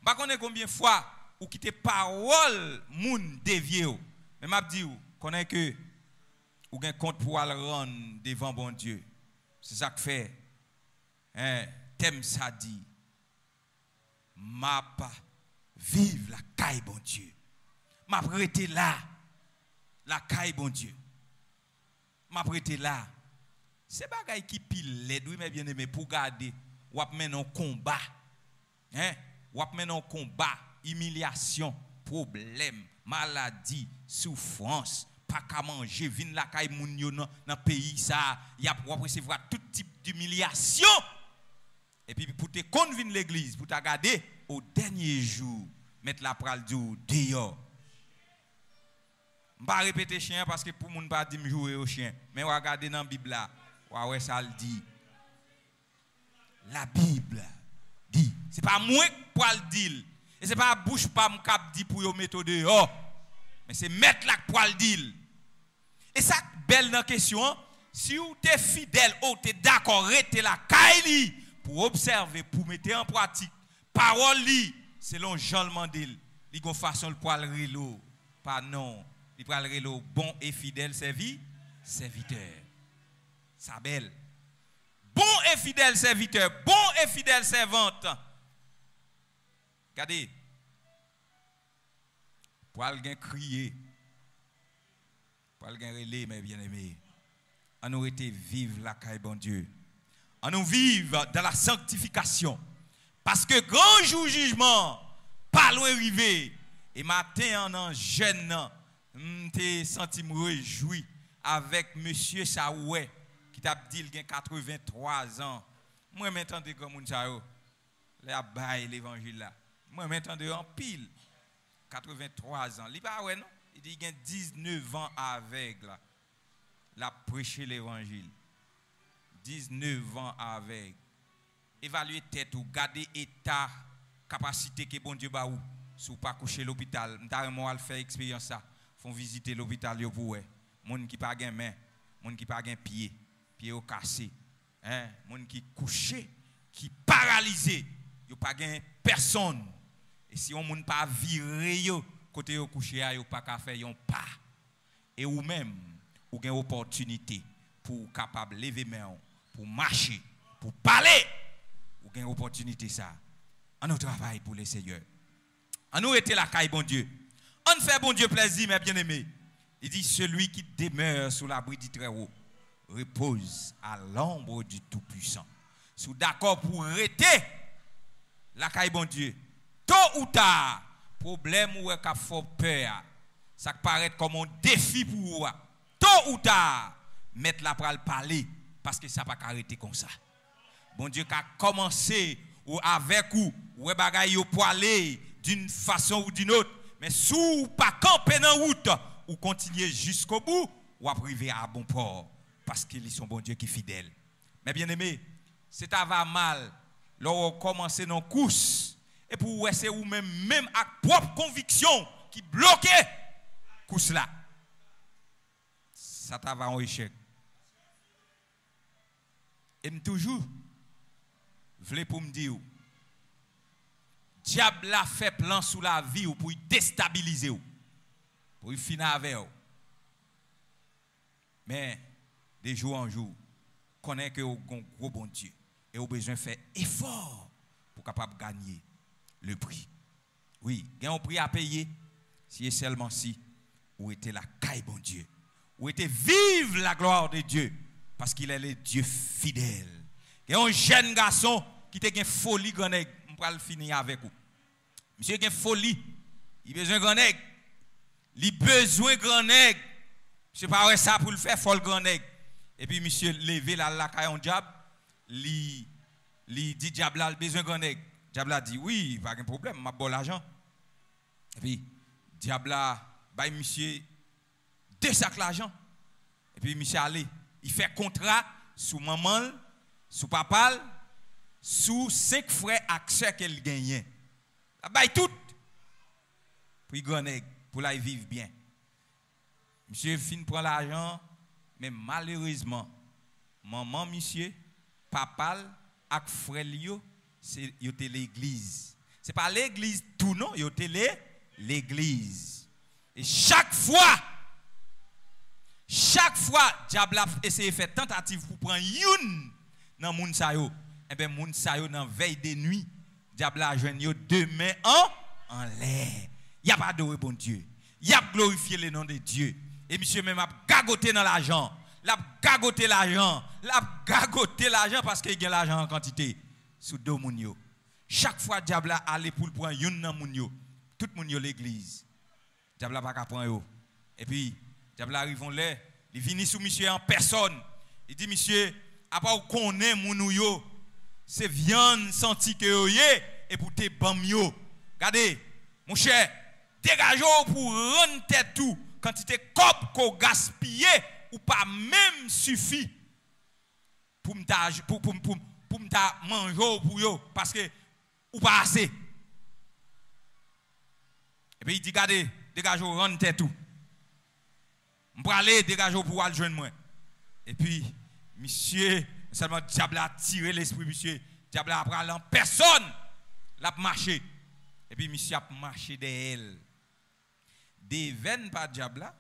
Je ne connais combien de fois ou quitter parole moun dévié. Mais m'a dit ou connais que ou gen compte pour aller rendre devant bon Dieu. C'est ça que fait thème ça dit m'a pas vive la caille bon Dieu. M'a prêté là la caille bon Dieu. M'a prêté là. C'est bagay qui pile les doués mais bien aimé pour garder ou ap men un combat. Ou ap men un combat, humiliation, problème, maladie, souffrance, pas qu'à manger, vin la kay moun yo dans pays ça, y a pour recevoir tout type d'humiliation. Et puis pour te convaincre l'église, pour te garder au dernier jour, mettre la pral du dehors. Je ne vais pas répéter chien parce que pour moun pas dire jouer au chien, mais on va regarder dans la Bible là, ouais ça le dit. La Bible dit, c'est pas moi qui pour le dire, et c'est pas bouche pas me cap dit pour yo mettre dehors, mais c'est mettre là pour le dire. Et ça belle dans question, si vous êtes fidèle ou tu es d'accord rester la caille pour observer, pour mettre en pratique parole li selon Jean le Mandel, li gon façon le poil relo, pas non, il pral relo bon et fidèle serviteur. Ça belle. Bon et fidèle serviteur, bon et fidèle servante. Regardez. Pour aller crier, pour aller relais, mes bien-aimés. On nous été vivre la caille bon Dieu. On nous vivre dans la sanctification. Parce que grand jour jugement, pas loin arrivé. Et matin, en jeune, m'te senti me réjoui avec monsieur Saoué. Qui t'a dit qu'il a 83 ans. Moi, m'entendez comme un sao. Là, bail l'évangile là. Moi, m'entendez en pile. 83 ans. Il pas ouais non. Il dit qu'il a 19 ans avec là. La prêcher l'évangile. 19 ans avec. Évaluer tête ou garder état, capacité que bon Dieu ba ou. Si vous pas coucher l'hôpital, m'ta faire expérience ça. Font visiter l'hôpital yo pour ouais. Moun qui pas gen main, moun qui pas gen pied. Pied au cassé, moun qui couché, qui paralysé, yo pas gain personne. Et si on moun pas viré yo côté yo couché yo pas ka faire yon pas. Et ou même ou gain opportunité pour capable lever main, pour marcher, pour parler, ou gain opportunité ça. On nous travaille pour le Seigneur. On nous était la caille bon Dieu. On fait bon Dieu plaisir mes bien-aimés. Il dit celui qui demeure sous l'abri du Très-Haut repose à l'ombre du Tout-Puissant. Si vous d'accord pour arrêter la caille bon Dieu, tôt ou tard, problème ou qu'a fait peur, ça paraît comme un défi pour vous. Tôt ou tard, mettre la pral parler parce que ça pas arrêter comme ça. bon Dieu qui a commencé ou avec ou bagaille yo pour aller d'une façon ou d'une autre, mais sous pas camper dans route ou continuer jusqu'au bout ou arriver à bon port parce qu'ils sont bon Dieu qui est fidèle. Mais bien aimé, c'est va mal lorsqu'on commence dans course et pour c'est ou même à propre conviction qui bloque course là. Ça va en échec. Et toujours vle pour me dire diable a fait plan sous la vie ou pour déstabiliser ou pour finir avec ou. Mais de jour en jour connaît que au gros bon Dieu et au besoin faire effort pour capable gagner le prix. Oui, il y a un prix à payer si et seulement si ou était la caille bon Dieu ou était vive la gloire de Dieu parce qu'il est le Dieu fidèle. Il y a un jeune garçon qui a une folie grand nèg, on va le finir avec vous. Monsieur a une folie, il a besoin grand nèg. Il a besoin grand nèg. Je pas ouais ça pour le faire folle grand nèg. Et puis monsieur levé la caille en diable, il dit diable a besoin grand nèg. Diable a dit oui, pas de problème, m'a bon l'argent. Et puis diable a bail monsieur 2 sacs l'argent. Et puis monsieur allé, il fait contrat sous maman, sous papa, sous 5 frères accès qu'elle gagne. La bail tout. Puis grand nèg pour la vivre bien. Monsieur fin prend l'argent, mais malheureusement maman monsieur, papa ak frère yo, c'est yo té l'église. C'est pas l'église tout non, yo té l'église. Et chaque fois diable a essayé de faire tentative pour prendre une dans moun sa yo. Et ben moun sa yo dans veille de nuit, diable a joindre yo 2 mains en l'air. Y a pas de bon Dieu. Y a glorifié le nom de Dieu. Et monsieur même a gagoté dans l'argent. L'a gagoté l'argent parce qu'il y a l'argent en quantité sous 2 moun yo. Chaque fois diable a allé pour prendre une dans moun yo, tout moun yo l'église. Diable a pas ka prendre yo. Et puis diable arrive là, il vient sous monsieur en personne. Il dit monsieur, à part connaît moun yo, c'est viande senti que yo et pour te bam yo. Regardez, mon cher, dégagez pour rendre tête tout quantité cop qu'on gaspiller ou pas même suffit pour m'ta manger pour yo parce que ou pas assez. Et puis il dit regardez, dégagez rendre tête tout. M'pa aller dégagez pour aller joindre moi. Et puis monsieur seulement diable a tiré l'esprit monsieur, diable a pris en personne, l'a marché. Et puis monsieur a marché derrière elle. Des veines par diable.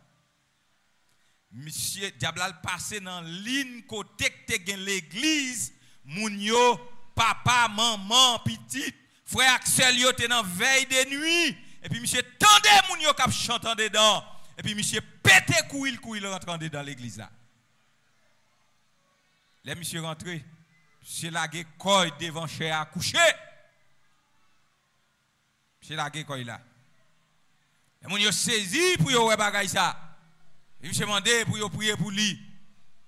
Monsieur diable a passé dans ligne côté que te l'église, moun yo, papa, maman, petite, frère Axel yo te dans veille de nuit. Et puis monsieur tendez moun yo k'ap chantant dedans. Et puis monsieur pété couille rentrant dans l'église là. Les monsieur rentré, monsieur lagé koy devant cher à coucher. Monsieur lagé koy là. Et moun yo saisi pour yo wè bagay ça. Et monsieur mandé pour yo prier pour lui.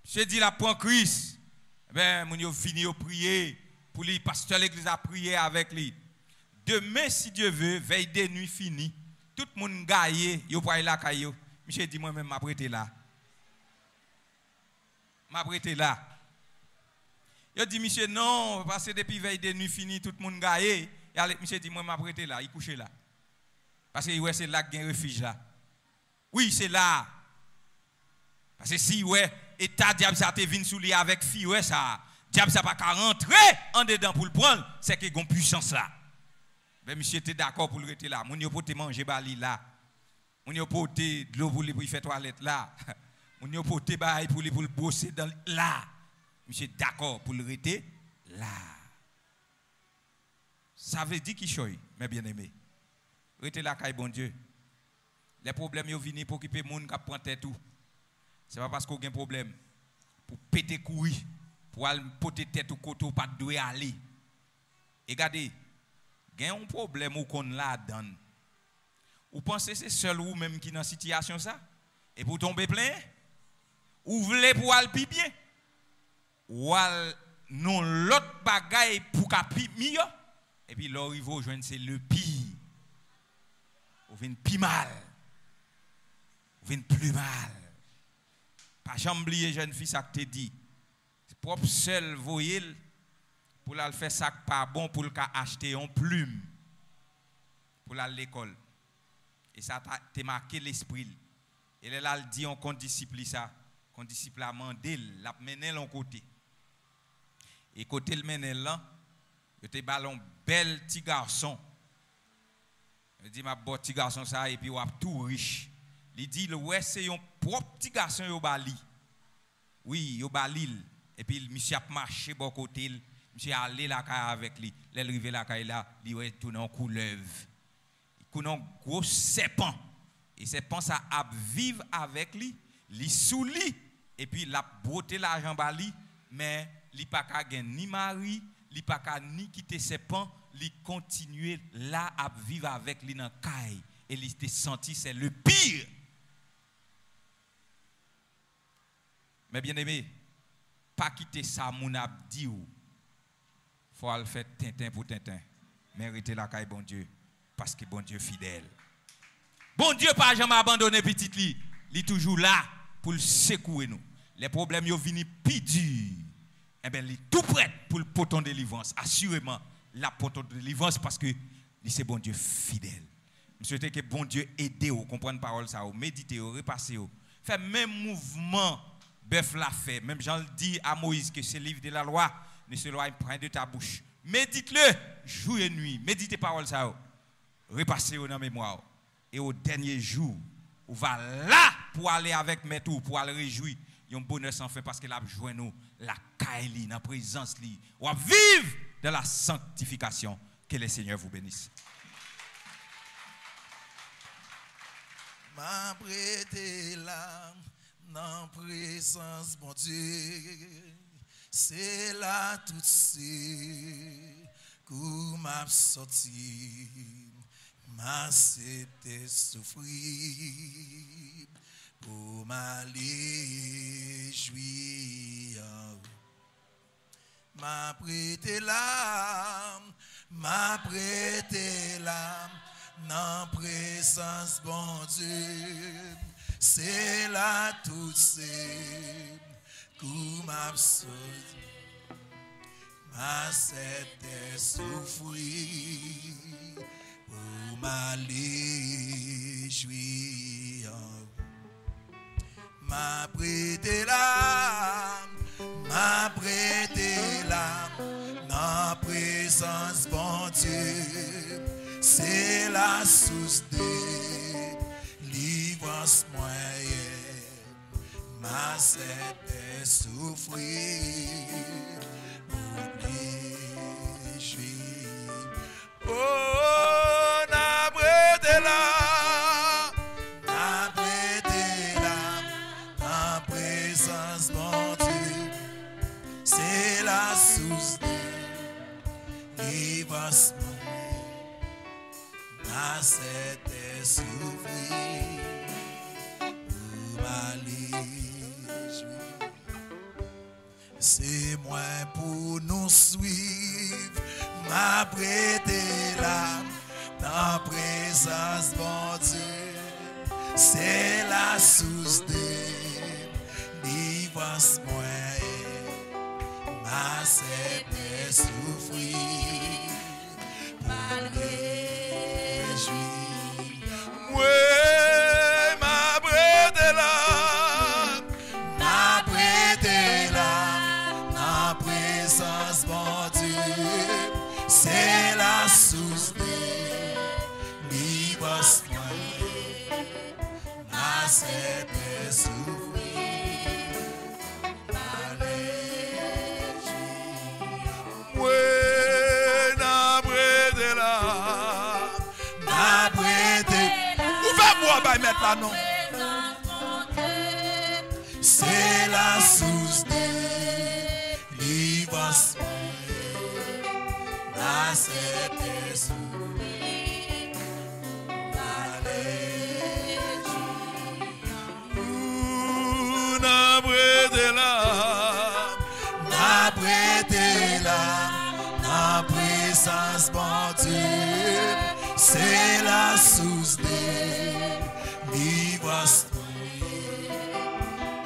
Monsieur dit la prend Christ. Ben moun yo fini yo prier pour lui, pasteur l'église a prié avec lui. Demain si Dieu veut, veille de nuit fini, tout le monde gaillé, yo pour aller là kayo. Monsieur dit moi même m'a prêté là. M'a prêté là. Il dit, monsieur, non, parce que depuis veille de nuit fini, tout le monde gaillé. Monsieur dit, moi, m'a prêté là, il couche là. Parce que ouais, c'est là qu'il y a un refuge là. Oui, c'est là. Parce que si, ouais, état diable, ça te vient sous lui avec fille, ouais, ça. Diable, ça pas qu'à rentrer en dedans pour le prendre, c'est qu'il y a une puissance là. Mais monsieur était d'accord pour le rester là. Mon yo pote manger bali là. Mon yo pote de l'eau pour lui faire toilette là. Mon yo pote bail pour lui pour le brosser dans là. Monsieur d'accord pour le rester là. Ça veut dire qu'il choisit, mes bien-aimés. Rester là, caille bon Dieu. Les problèmes ils viennent pour occuper les gens qui prennent tête tout. Ce n'est pas parce qu'on a un problème. Pour péter couille, pour aller porter tête au côté, pas de aller. Et regardez, il y a un problème où qu'on l'a donne. Vous pensez que c'est seul ou même qui est dans cette situation ça? Et pour tomber plein? Ou voulez pour aller plus bien? Ou non l'autre bagaille pour capi mieux et puis là il va joindre c'est le pire. Ou vient plus mal. Ou vient plus mal. Pas jamais oublier jeune fille ça que te dit. C'est propre seul voyel pour la faire ça pas bon pour le cas acheter une plume pour la l'école. Et ça t'a marqué l'esprit. Et là elle dit on compte disciple ça, qu'on disciple a mandé, l'a mené l'on côté. Et côté le mené là, il te ballon bel petit garçon. Il dit ma bon petit garçon ça et puis ou tout riche. Il dit le ouais c'est un propre petit garçon yo bali. Oui, yo balil et puis monsieur a marché bon côté, monsieur allé la caille avec lui. L'arrivé la caille là, il ouais tourner en couleuvre. Il connait un gros serpent. Et serpent ça a vivre avec lui, li sous lui et puis la beauté l'argent bali mais li pa ka gen ni mari, li pa ka ni quitter serpent, li continuer là à vivre avec lui dans caille et li te senti c'est le pire. Mais bien aimé, pas quitter ça mon a dit ou faut aller faire tintin pour tintin. Mériter la caille bon Dieu parce que bon Dieu fidèle. Bon Dieu pas jamais abandonné petit li, li toujours là pour le secouer nous. Les problèmes yo vini pi dur. Eh bien, il est tout prêt pour le poton de délivrance. Assurément, la poton de délivrance parce que c'est bon Dieu fidèle. Je souhaite que bon Dieu aide vous, comprendre parole ça, méditer, repasser. Fait même mouvement, bœuf l'a fait. Même Jean le dit à Moïse que c'est le livre de la loi, ne se loi prend de ta bouche. Médite-le jour et nuit. Méditez parole ça. Repassez dans la mémoire. Et au dernier jour, on va là pour aller avec mes tours, pour aller réjouir. Un bonheur sans fin parce qu'il a joint nous la caille, la présence li. On va vivre de la sanctification. Que le Seigneur vous bénisse. Ma prêté là dans présence mon Dieu, c'est là tout c'est que m'a sorti, m'a accepté souffrir. Pour m'aller jouir, m'a prêté l'âme, dans présence bon Dieu, c'est là tout c'est que m'a sauté, m'a accepté souffrir, pour m'aller jouir. Ma prêté l'âme, dans présence bon Dieu, c'est la source de délivrance moyenne, ma c'était souffrir, pour jouir. Oh, na prêté l'âme. C'est la source de délivrance, ma c'était souffrir, pour m'aller jouir. C'est moi pour nous suivre, ma prêté l'âme, dans présence mon Dieu, c'est la source de délivrance moyenne. Accepter souffrir pour réjouir. Ouais, ma prêté là, ma présence mon Dieu, c'est la source de délivrance moyenne. Accepter souffrir. Mettre là non. C'est la source de délivrance, la c'était souffrir, n'a prêté là, n'a prêté là, la présence bon Dieu, c'est la source de l'ivresse.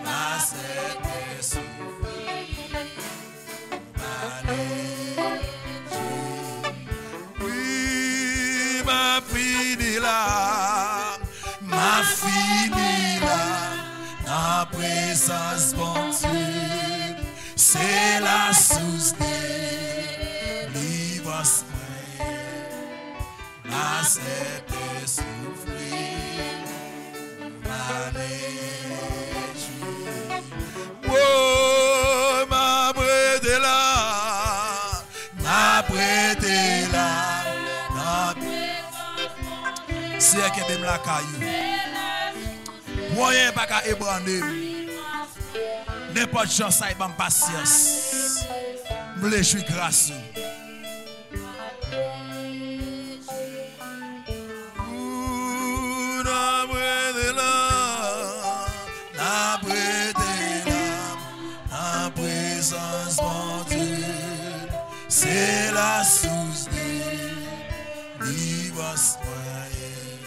La cette souffrir, oui, ma fini là, ma fini là, la présence bon Dieu, c'est la source de l'ivresse. La cette souffrir, oh, ma prêté là, ma prêté là, c'est que même la caillou. Moyen pas qu'à ébranler. N'importe chance ça y a patience. Me je suis grâce. C'est la source de l'ivresse moyenne,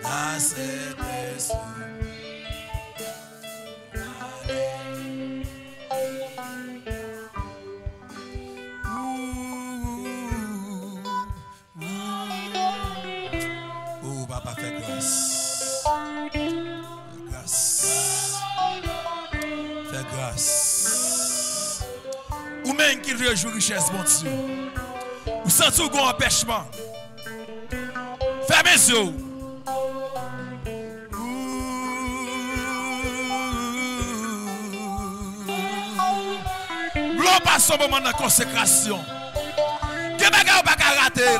la cette source. Oh, papa, fais grâce. Grâce. Fais grâce. Ou même qui rejoue richesse, mon Dieu. Ou sentez un empêchement. Fermez les yeux. L'on passe un moment de consécration. Que bagarre pas qu'à rater.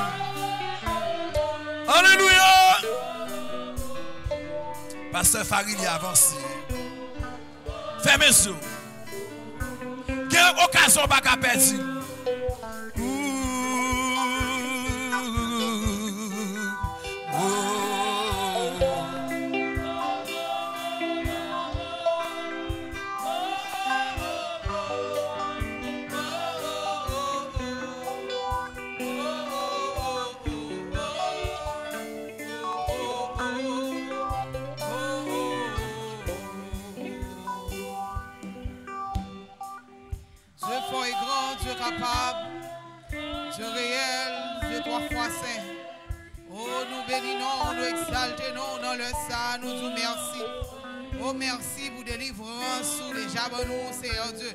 Alléluia. Pasteur Farid a avancé. Fermez les yeux. Quelle occasion pas qu'à perdre. Dieu réel, Dieu trois fois saint. Oh, nous bénissons, nous exaltons dans le sang, nous disons merci. Oh, merci pour délivrance, déjà bon nous, Seigneur Dieu.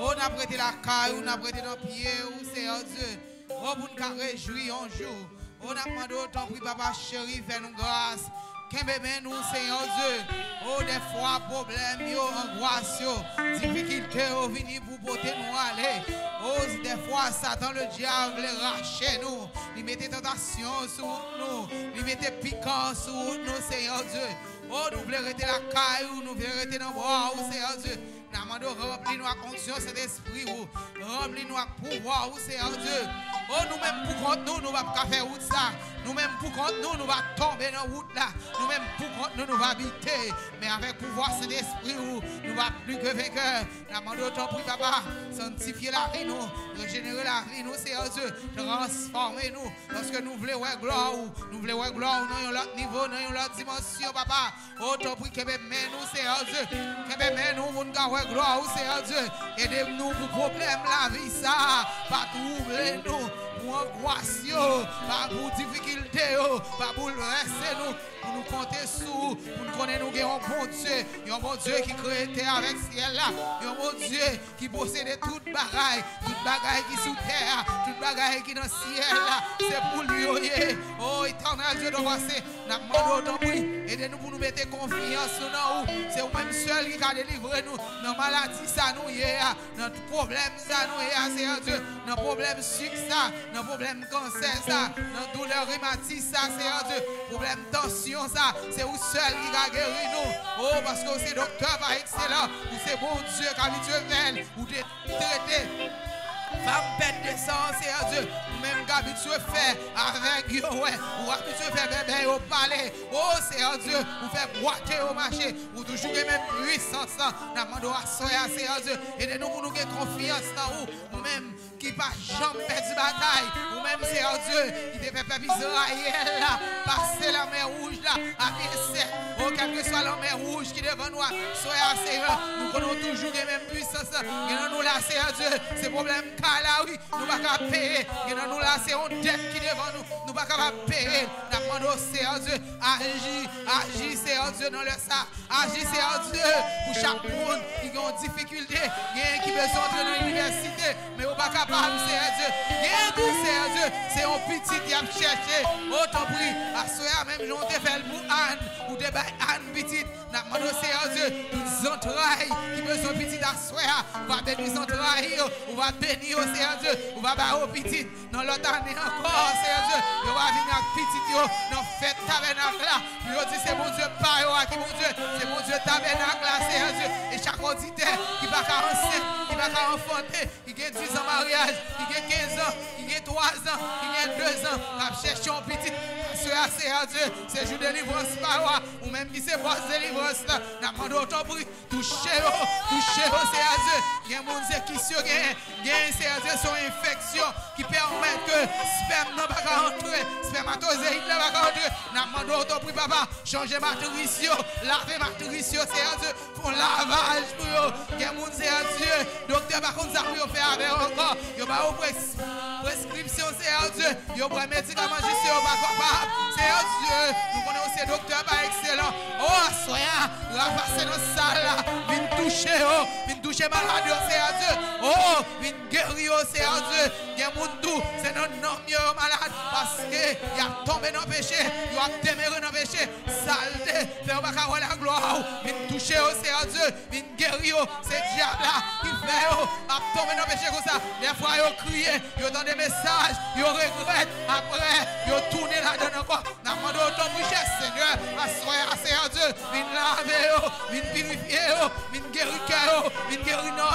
Oh, nous avons prêté la caille, nous avons prêté nos pieds, Seigneur Dieu. Oh, pour nous réjouir un jour. Oh, nous avons demandé autant pour Papa chéri, fais-nous grâce. Qu'aimez nous, Seigneur Dieu. Oh, des fois, problème, angoisse, difficulté, venir pour porter nous aller. Oh, des fois, Satan, le diable, racher nous. Il mettait tentation sur nous. Il mettait piquant sur nous, Seigneur Dieu. Oh, nous voulons arrêter la caille, nous voulons arrêter dans le bois, Seigneur Dieu. Nous demandons remplis-nous à conscience et d'esprit, remplis-nous à pouvoir, Seigneur Dieu. Oh, nous-mêmes pour contre nous, nous ne pouvons pas faire route ça. Nous-mêmes pour contre nous, nous allons tomber dans la route là. Nous-mêmes pour contre nous, nous allons habiter. Mais avec pouvoir, cet esprit, nous ne allons plus que vainqueur. Nous demandons autant pour Papa, sanctifier la vie, nous, régénérer la vie, nous, Seigneur Dieu, transformer nous. Parce que nous voulons voir gloire, nous voulons voir gloire dans un autre niveau, dans une autre dimension, Papa. Autant pour que nous, Seigneur Dieu, que nous, pour nous voir gloire, Seigneur Dieu. Aidez-nous pour problème la vie, ça, pas troubler nous. Pour angoisse, pas pour difficulté, pas pour rester nous, pour nous compter sous, pour nous connaître nous un bon Dieu, un bon Dieu qui crée terre avec ciel là, un bon Dieu qui possède toute bagaille qui sous terre, toute bagaille qui dans le ciel là, c'est pour lui. Oh éternel Dieu de passer, nous demandons autant pour lui, aidez-nous pour nous mettre confiance dans nous, c'est vous-même seul qui a délivré nous, dans maladie ça nous y est, dans problème ça nous y est, Seigneur Dieu, dans problème sucre ça, dans problème cancer ça, dans douleur rhumatique ça, Seigneur Dieu, problème tension ça, c'est vous seul qui a guéri nous. Oh, parce que c'est docteur par excellent, ou c'est bon Dieu qui habituel, ou traité. femme bête de sang, Seigneur Dieu, ou même qu'habitué faire avec eux, ouais, ou habitué faire bébé au palais, oh Seigneur Dieu, ou faire boiter au marché, ou toujours les mêmes puissance, n'a demandé à Seigneur Dieu, aidez-nous pour nous avoir confiance dans vous, ou même qui pas jamais perdu bataille, ou même Seigneur Dieu, qui devait faire Israël là, passer la mer rouge là, à pied, oh quelle que soit la mer rouge qui devant nous, soyez Seigneur, nous connaissons toujours les mêmes puissances, et nous là Seigneur Dieu, ces problèmes là, oui, nous ne pouvons pas payer, et nous là c'est une dette qui devant nous, nous ne pouvons pas payer, nous demandons Seigneur Dieu, agis Seigneur Dieu dans le ça, agis Seigneur Dieu, pour chaque monde qui a une difficulté, qui a besoin d'entrer dans l'université, mais on n'est pas capable. Seigneur Dieu, Seigneur Dieu, c'est un petit qui a cherché. Autant pris, à ce même jour, on te fait pour Anne, ou te bail Anne petit. N'a demandé Seigneur Dieu, toutes entrailles qui besoin petit à soir, on va bénir les entrailles, on va bénir Seigneur Dieu, on va bailler au petit. Dans l'autre année encore, Seigneur Dieu, on va venir avec petit, dans fête tabernacle là. Puis on dit c'est mon Dieu, pas qui mon Dieu, c'est mon Dieu tabernacle là, Seigneur Dieu. Et chaque auditeur qui va enceinte, qui va enfanter, qui a 10 ans mariage, qui a 15 ans, qui a 3 ans, qui a 2 ans, qui cherche un petit. Seigneur Dieu, c'est jour de délivrance par ou même qui se passe délivrance là, n'a demandé autant pour toucher, Seigneur Dieu. Il y a des gens qui se gagnent, Seigneur Dieu, son infection qui permet que sperme n'a pas rentrer, spermatozoïde n'a pas rentrer. N'a demandé autant pour papa, changer matrice, laver matrice, Seigneur Dieu, pour lavage pour eux. Il y a des gens, Seigneur Dieu, docteur par contre ça pour faire avec encore, il y a pas prescription, Seigneur Dieu, il y a pas médicament juste pas capable. Seigneur Dieu, nous connaissons ces docteurs pas excellents. Oh, soyez, rapassez nos salles, viens toucher malade, Seigneur Dieu. Oh, viens guérir, Seigneur Dieu. Il y a mon tout, c'est notre nom malade parce qu'il a tombé dans le péché, il a déméré dans le péché. Saleté, faire pas avoir la gloire. Viens toucher, Seigneur Dieu, viens guérir, c'est diable là qui fait, a tombé dans le péché comme ça. Les fois, ils ont crié, ils ont donné des messages, ils ont regretté, après, ils ont tourné là-dedans encore. N'a demandé autant pour cher Seigneur, à Seigneur Dieu, viens laver, viens purifier, viens guérir cœur, viens guérir l'homme.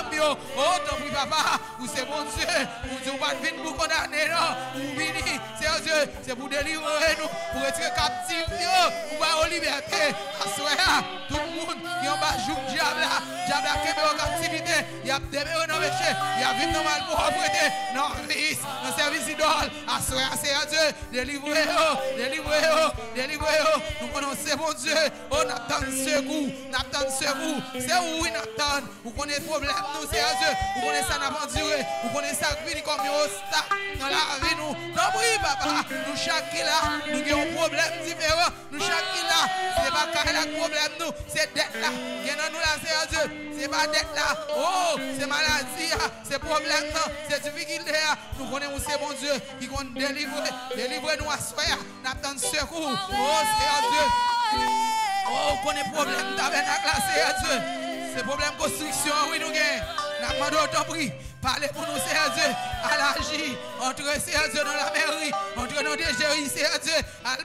Oh, tant pis papa, ou c'est mon Dieu, ou Dieu va venir pour condamner, non, ou venir, Seigneur Dieu, c'est pour délivrer nous, pour retirer captifs, pour avoir en liberté. À tout le monde qui en bas joue diable qui est en captivité, il y a déméré dans le péché, il y a vécu dans mal pour prêter, dans le vice, dans le service idole. À Seigneur Dieu, délivrez-vous. Nous connaissons mon Dieu. On attend secours. C'est où il attend. Vous connaissez le problème, nous, Seigneur Dieu. Vous connaissez ça, n'a pas duré. Vous connaissez ça, comme un obstacle dans la vie, nous. Non, oui, papa. Nous, chaque qui là, nous avons un problème différent. Nous, chaque qui là, c'est pas carré le problème, nous. C'est dette là. Il y a nous là, Seigneur Dieu. C'est pas dette là. Oh, c'est maladie, c'est problème, c'est difficulté. Nous connaissons, c'est bon Dieu qui compte délivrer. Délivrez-nous à soi. Nous attendons secours. Oh, Seigneur Dieu. Oh, on connaît le problème tabernacle, Seigneur Dieu. C'est problème de construction, oui, nous gagnons. Nous demandons autant prix. Parlez pour nous, Seigneur Dieu, à l'agir, entre Seigneur Dieu dans la mairie, entre nos DGI, Seigneur Dieu,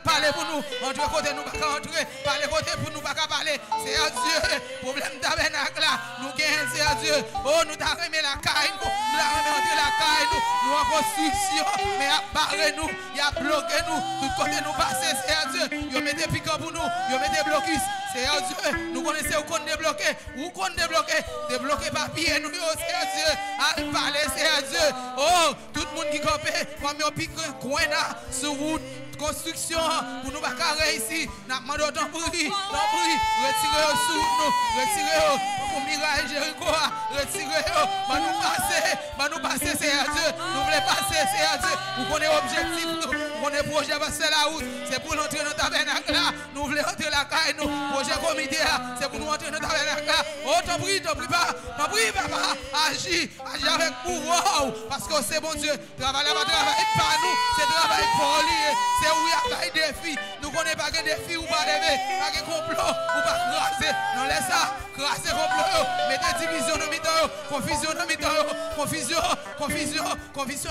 parlez pour nous, entre côté nous pas entrer, parlez côté pour nous pas parler, Seigneur Dieu, problème tabernacle là, nous gagnons, Seigneur Dieu, oh, nous t'avons remis la caille, nous t'avons remis entre la caille, nous en construction, mais à barrer nous, il a bloqué nous, tout côté nous passer, Seigneur Dieu, il met des piquants pour nous, il met des blocus, Seigneur Dieu, nous connaissons où qu'on débloquer, débloquer papier, nous, Seigneur Dieu, parler, Seigneur Dieu. Oh, tout le monde qui campe, comme un pic coin sur route, construction, pour nous pas carré ici. N'a demandé autant pour retirez sous nous, retirez pour mirage Jéricho, retirez, nous passer, Seigneur Dieu. Nous voulons passer, Seigneur Dieu. Vous connaissez l'objectif, nous connaissez le projet passer la route. C'est pour nous entrer dans le tabernacle là. Nous voulons entrer la caille, nous. Projet comité là, c'est pour nous entrer dans le tabernacle là. Oh, t'en prie, papa. Agis avec pouvoir. Parce que c'est bon Dieu. Travail là-bas, travail pas nous. C'est travail pour lui. C'est où il y a des défis. Nous connaissons pas des défis ou pas des pas de complot ou pas crasser. Non, laisse ça. Crasser complot. Mettez division dans le mi-temps. Confusion dans le mi-temps. Confusion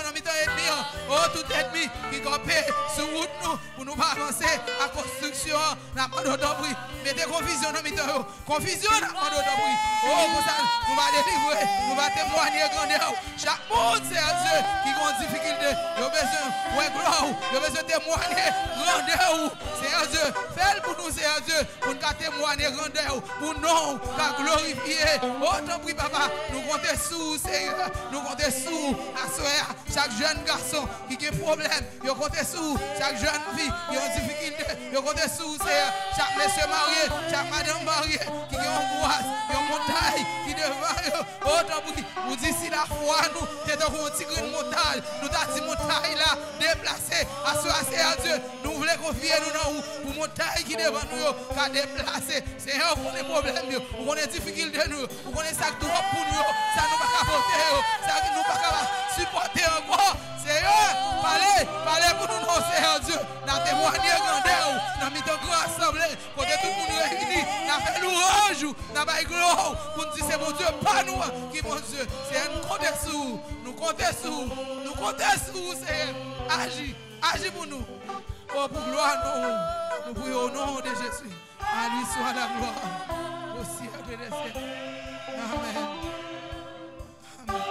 dans le mi-temps ennemi. Oh, tout ennemi qui campait sur route nous pour nous pas avancer à construction. N'a pas d'autre prix. Mettez confusion dans le mi-temps. Confusion n'a pas d'autre prix. Oh, comme ça. nous va délivrer, nous va témoigner grandeur. Chaque monde, Seigneur Dieu, qui a une difficulté, il a besoin de gloire, il a besoin de témoigner grandeur. Seigneur Dieu, fais-le pour nous, Seigneur Dieu, pour nous témoigner grandeur, pour nous, car glorifier. Autant prie, papa, nous comptons sous, Seigneur, nous comptons sous, à soir, chaque jeune garçon qui a un problème, il compte sous, chaque jeune fille qui a une difficulté, il compte sous, Seigneur, chaque monsieur marié, chaque madame mariée qui a une angoisse, qui a une montagne, qui devant, autant pour dire si la foi, nous, t'es dans un petit grain de montagne, nous t'as dit montagne là, déplacée, à soir, Seigneur Dieu, nous voulons confier nous dans vous, pour montagne qui devant nous, qu'à déplacer, Seigneur, pour les problèmes, pour les difficultés, nous, pour les sacs droits pour nous, ça nous va capoter, ça nous va pas supporter encore, Seigneur, parlez pour nous, Seigneur Dieu, dans témoigner grandeur, dans mis ton grand assemblée, pour que tout le monde réuni, dans fait louange, dans fait gloire, pour nous dire c'est mon Dieu, pas nous, qui mon Dieu, c'est nous comptons sur, nous comptons sur, Seigneur, agis pour nous, oh pour gloire, nous prions au nom de Jésus, à lui soit la gloire, au siècle des siècles, Amen. Amen.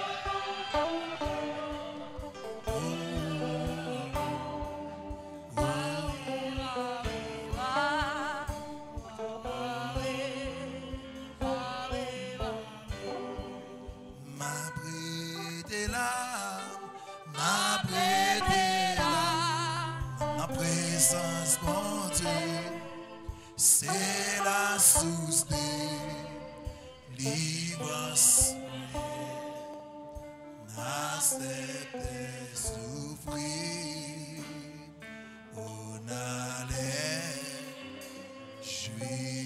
Mon Dieu, c'est la source de délivrance. N'acceptez souffrir, on allait jouir.